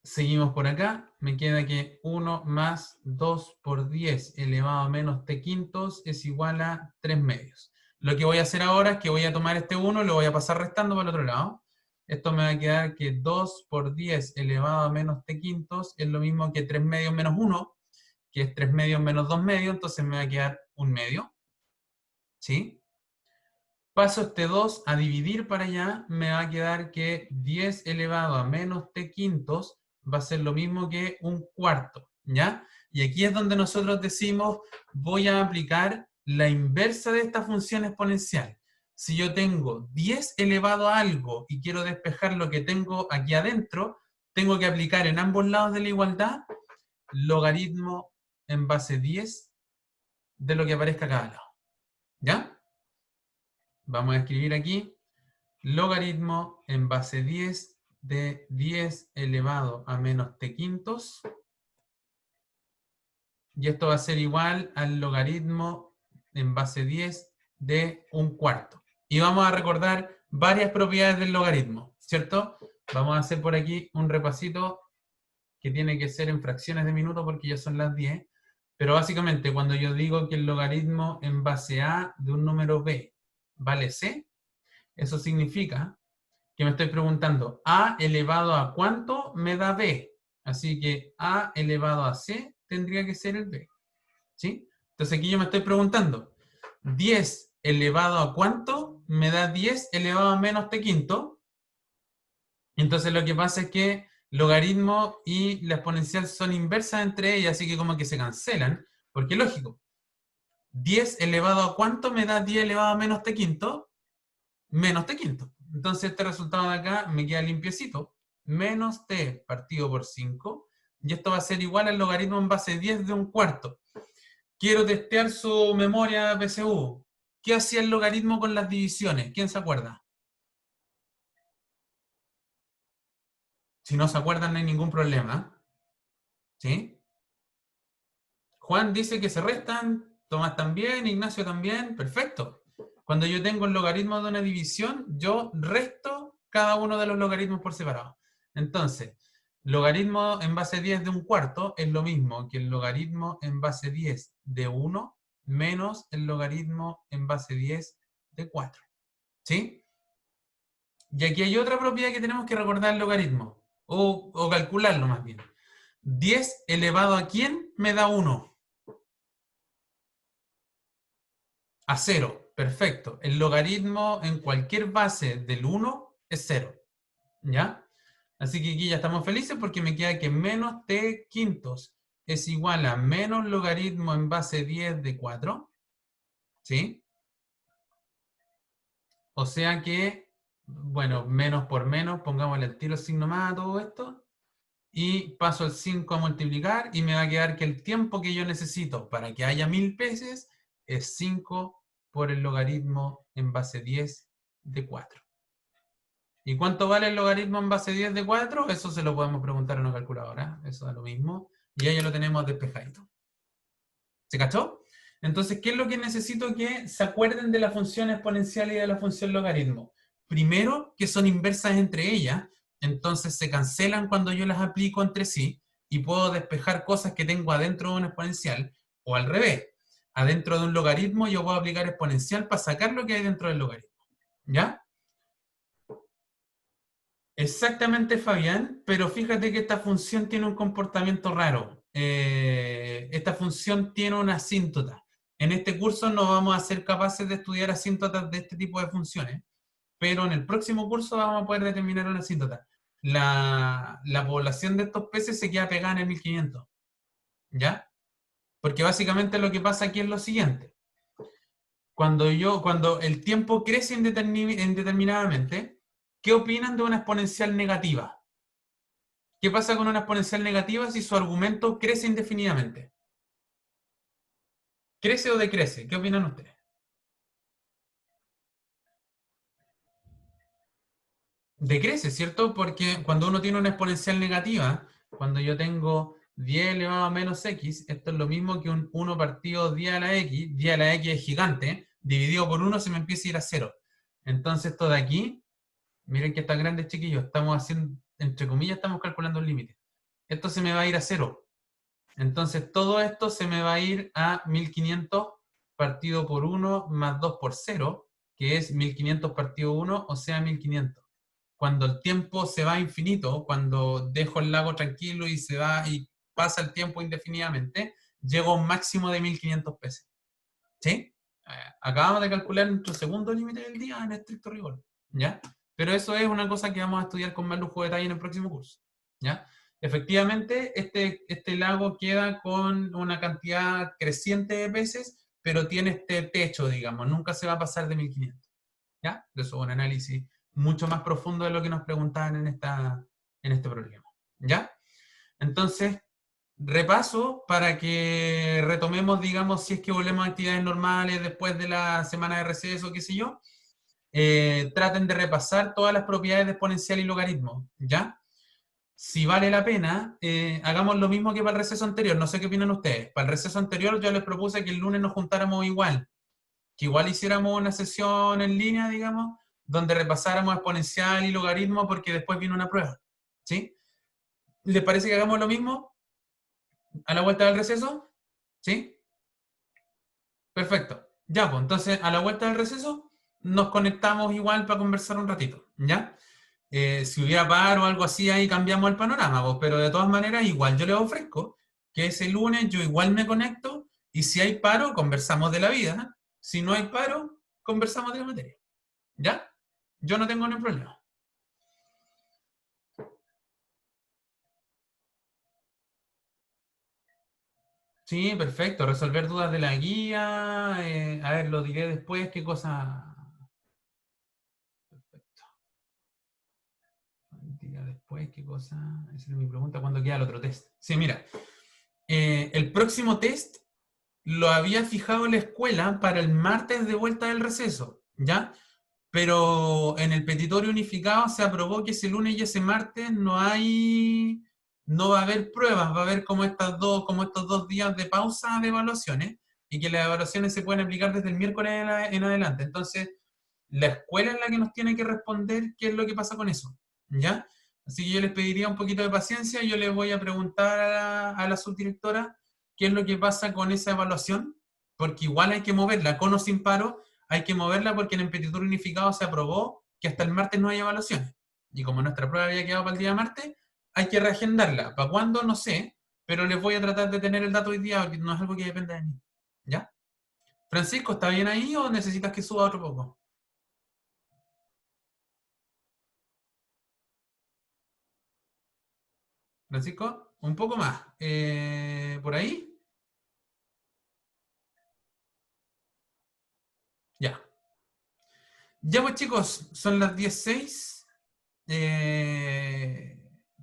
seguimos por acá. Me queda que 1 más 2 por 10 elevado a menos t quintos es igual a 3 medios. Lo que voy a hacer ahora es que voy a tomar este 1 y lo voy a pasar restando para el otro lado. Esto me va a quedar que 2 por 10 elevado a menos t quintos es lo mismo que 3 medios menos 1, que es 3 medios menos 2 medios, entonces me va a quedar 1 medio. ¿Sí? Paso este 2 a dividir para allá, me va a quedar que 10 elevado a menos t quintos va a ser lo mismo que un cuarto, ¿ya? Y aquí es donde nosotros decimos, voy a aplicar la inversa de esta función exponencial. Si yo tengo 10 elevado a algo y quiero despejar lo que tengo aquí adentro, tengo que aplicar en ambos lados de la igualdad logaritmo en base 10 de lo que aparezca a cada lado, ¿ya? Vamos a escribir aquí logaritmo en base 10 de 10 elevado a menos t quintos. Y esto va a ser igual al logaritmo en base 10 de un cuarto. Y vamos a recordar varias propiedades del logaritmo, ¿cierto? Vamos a hacer por aquí un repasito que tiene que ser en fracciones de minuto porque ya son las 10. Pero básicamente cuando yo digo que el logaritmo en base a de un número b vale c, eso significa que me estoy preguntando, ¿a elevado a cuánto me da b? Así que a elevado a c tendría que ser el b. ¿Sí? Entonces aquí yo me estoy preguntando, 10 elevado a cuánto me da 10 elevado a menos t quinto. Entonces lo que pasa es que logaritmo y la exponencial son inversas entre ellas, así que como que se cancelan, porque lógico, 10 elevado a cuánto me da 10 elevado a menos t quinto, menos t quinto. Entonces este resultado de acá me queda limpiecito. Menos t partido por 5. Y esto va a ser igual al logaritmo en base 10 de un cuarto. Quiero testear su memoria PSU. ¿Qué hacía el logaritmo con las divisiones? ¿Quién se acuerda? Si no se acuerdan, no hay ningún problema. ¿Sí? Juan dice que se restan. Tomás también. Ignacio también. Perfecto. Cuando yo tengo el logaritmo de una división, yo resto cada uno de los logaritmos por separado. Entonces, logaritmo en base 10 de un cuarto es lo mismo que el logaritmo en base 10 de 1 menos el logaritmo en base 10 de 4. ¿Sí? Y aquí hay otra propiedad que tenemos que recordar el logaritmo, o calcularlo más bien. 10 elevado a ¿quién me da 1? A 0. Perfecto. El logaritmo en cualquier base del 1 es 0. ¿Ya? Así que aquí ya estamos felices porque me queda que menos t quintos es igual a menos logaritmo en base 10 de 4. ¿Sí? O sea que, bueno, menos por menos, pongámosle el tiro signo más a todo esto. Y paso el 5 a multiplicar y me va a quedar que el tiempo que yo necesito para que haya 1000 peces es 5 por el logaritmo en base 10 de 4. ¿Y cuánto vale el logaritmo en base 10 de 4? Eso se lo podemos preguntar en una calculadora. Eso da lo mismo. Y ahí ya lo tenemos despejadito. ¿Se cachó? Entonces, ¿qué es lo que necesito que se acuerden de la función exponencial y de la función logaritmo? Primero, que son inversas entre ellas, entonces se cancelan cuando yo las aplico entre sí y puedo despejar cosas que tengo adentro de un exponencial, o al revés. Adentro de un logaritmo yo puedo aplicar exponencial para sacar lo que hay dentro del logaritmo. ¿Ya? Exactamente, Fabián, pero fíjate que esta función tiene un comportamiento raro. Esta función tiene una asíntota. En este curso no vamos a ser capaces de estudiar asíntotas de este tipo de funciones, pero en el próximo curso vamos a poder determinar una asíntota. La población de estos peces se queda pegada en el 1500, ¿ya? Porque básicamente lo que pasa aquí es lo siguiente. Cuando el tiempo crece indeterminadamente, ¿qué opinan de una exponencial negativa? ¿Qué pasa con una exponencial negativa si su argumento crece indefinidamente? ¿Crece o decrece? ¿Qué opinan ustedes? Decrece, ¿cierto? Porque cuando uno tiene una exponencial negativa, cuando yo tengo 10 elevado a menos x, esto es lo mismo que un 1 partido 10 a la x, 10 a la x es gigante, dividido por 1 se me empieza a ir a 0. Entonces esto de aquí, miren que está grande, chiquillos, estamos haciendo, entre comillas, estamos calculando el límite. Esto se me va a ir a 0. Entonces todo esto se me va a ir a 1500 partido por 1 más 2 por 0, que es 1500 partido 1, o sea 1500. Cuando el tiempo se va a infinito, cuando dejo el lago tranquilo y se va y pasa el tiempo indefinidamente, llego a un máximo de 1500 pesos. ¿Sí? Acabamos de calcular nuestro segundo límite del día en estricto rigor. ¿Ya? Pero eso es una cosa que vamos a estudiar con más lujo de detalle en el próximo curso. ¿Ya? Efectivamente, este lago queda con una cantidad creciente de peces, pero tiene este techo, digamos, nunca se va a pasar de 1500. ¿Ya? Eso es un análisis mucho más profundo de lo que nos preguntaban en este problema. ¿Ya? Entonces, repaso para que retomemos, digamos, si es que volvemos a actividades normales después de la semana de receso, qué sé yo. Traten de repasar todas las propiedades de exponencial y logaritmo, ¿ya? Si vale la pena, hagamos lo mismo que para el receso anterior. No sé qué opinan ustedes. Para el receso anterior yo les propuse que el lunes nos juntáramos igual, que igual hiciéramos una sesión en línea, digamos, donde repasáramos exponencial y logaritmo porque después viene una prueba, ¿sí? ¿Les parece que hagamos lo mismo a la vuelta del receso? ¿Sí? Perfecto. Ya, pues entonces a la vuelta del receso nos conectamos igual para conversar un ratito, ¿ya? Si hubiera paro o algo así, ahí cambiamos el panorama, pues, pero de todas maneras igual yo les ofrezco que ese lunes yo igual me conecto y si hay paro, conversamos de la vida. ¿Eh? Si no hay paro, conversamos de la materia. ¿Ya? Yo no tengo ningún problema. Sí, perfecto. Resolver dudas de la guía. A ver, lo diré después. ¿Qué cosa? Perfecto. Diga después, ¿qué cosa? Esa es mi pregunta. ¿Cuándo queda el otro test? Sí, mira. El próximo test lo había fijado la escuela para el martes de vuelta del receso, ¿ya? Pero en el petitorio unificado se aprobó que ese lunes y ese martes no va a haber pruebas, va a haber como estos 2 días de pausa de evaluaciones y que las evaluaciones se pueden aplicar desde el miércoles en adelante. Entonces, la escuela es la que nos tiene que responder qué es lo que pasa con eso, ¿ya? Así que yo les pediría un poquito de paciencia, yo les voy a preguntar a la subdirectora qué es lo que pasa con esa evaluación, porque igual hay que moverla, con o sin paro, hay que moverla porque en el petitorio unificado se aprobó que hasta el martes no hay evaluaciones. Y como nuestra prueba había quedado para el día martes, hay que reagendarla. ¿Para cuándo? No sé, pero les voy a tratar de tener el dato hoy día, porque no es algo que dependa de mí. ¿Ya? Francisco, ¿está bien ahí o necesitas que suba otro poco? Francisco, un poco más. ¿Por ahí? Ya. Ya pues chicos, son las 16. Eh,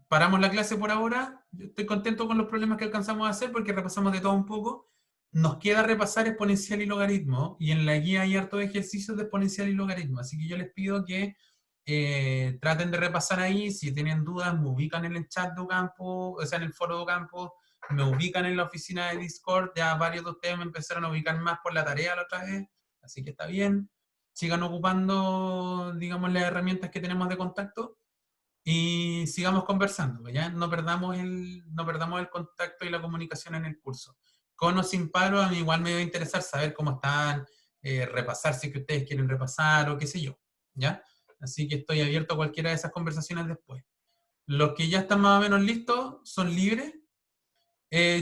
Paramos la clase por ahora. Yo estoy contento con los problemas que alcanzamos a hacer porque repasamos de todo un poco. Nos queda repasar exponencial y logaritmo y en la guía hay hartos ejercicios de exponencial y logaritmo. Así que yo les pido que traten de repasar ahí. Si tienen dudas, me ubican en el chat de Ocampo, o sea, en el foro de Ocampo, me ubican en la oficina de Discord. Ya varios de ustedes me empezaron a ubicar más por la tarea la otra vez, así que está bien. Sigan ocupando, digamos, las herramientas que tenemos de contacto y sigamos conversando, pues, ¿ya? No perdamos el contacto y la comunicación en el curso. Con o sin paro, a mí igual me va a interesar saber cómo están, repasar si es que ustedes quieren repasar o qué sé yo, ¿ya? Así que estoy abierto a cualquiera de esas conversaciones después. Los que ya están más o menos listos son libres.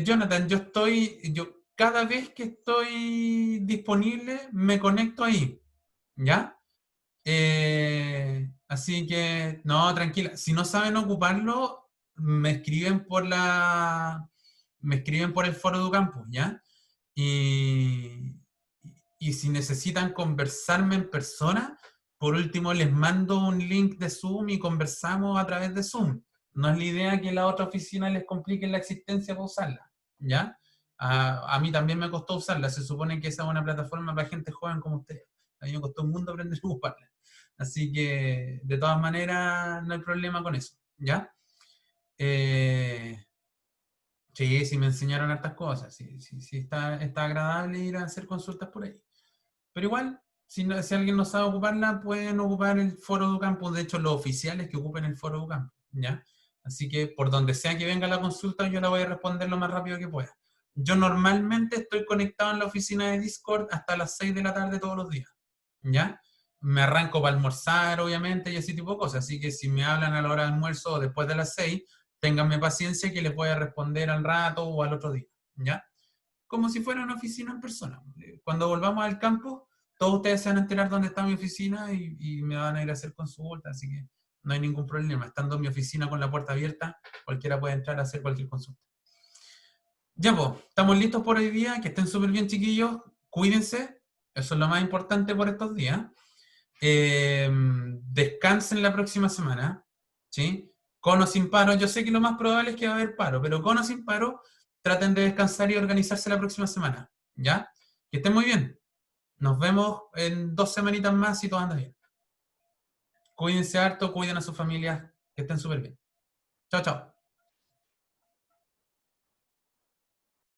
Jonathan, yo cada vez que estoy disponible me conecto ahí, ¿ya? Así que, no, tranquila. Si no saben ocuparlo, me escriben por el foro de Campus, ¿ya? Y, y si necesitan conversarme en persona, por último les mando un link de Zoom y conversamos a través de Zoom. No es la idea que la otra oficina les complique la existencia para usarla, ¿ya? A mí también me costó usarla. Se supone que esa es una plataforma para gente joven como ustedes. A mí me costó un mundo aprender a ocuparla. Así que, de todas maneras, no hay problema con eso, ¿ya? Eh, sí, sí me enseñaron hartas cosas. Sí, sí, sí está agradable ir a hacer consultas por ahí. Pero igual, si alguien no sabe ocuparla, pueden ocupar el foro de campus. De hecho, los oficiales que ocupen el foro de campus, ¿ya? Así que por donde sea que venga la consulta, yo la voy a responder lo más rápido que pueda. Yo normalmente estoy conectado en la oficina de Discord hasta las 6 de la tarde todos los días, ¿ya? Me arranco para almorzar, obviamente, y ese tipo de cosas. Así que si me hablan a la hora de almuerzo o después de las 6, ténganme paciencia que les voy a responder al rato o al otro día, ¿ya? Como si fuera una oficina en persona. Cuando volvamos al campo, todos ustedes se van a enterar dónde está mi oficina y me van a ir a hacer consultas, así que no hay ningún problema. Estando en mi oficina con la puerta abierta, cualquiera puede entrar a hacer cualquier consulta. Ya, pues, estamos listos por hoy día. Que estén súper bien, chiquillos. Cuídense. Eso es lo más importante por estos días. Descansen la próxima semana. ¿Sí? Con o sin paro. Yo sé que lo más probable es que va a haber paro, pero con o sin paro, traten de descansar y organizarse la próxima semana. ¿Ya? Que estén muy bien. Nos vemos en 2 semanitas más si todo anda bien. Cuídense harto, cuiden a sus familias. Que estén súper bien. Chao, chao.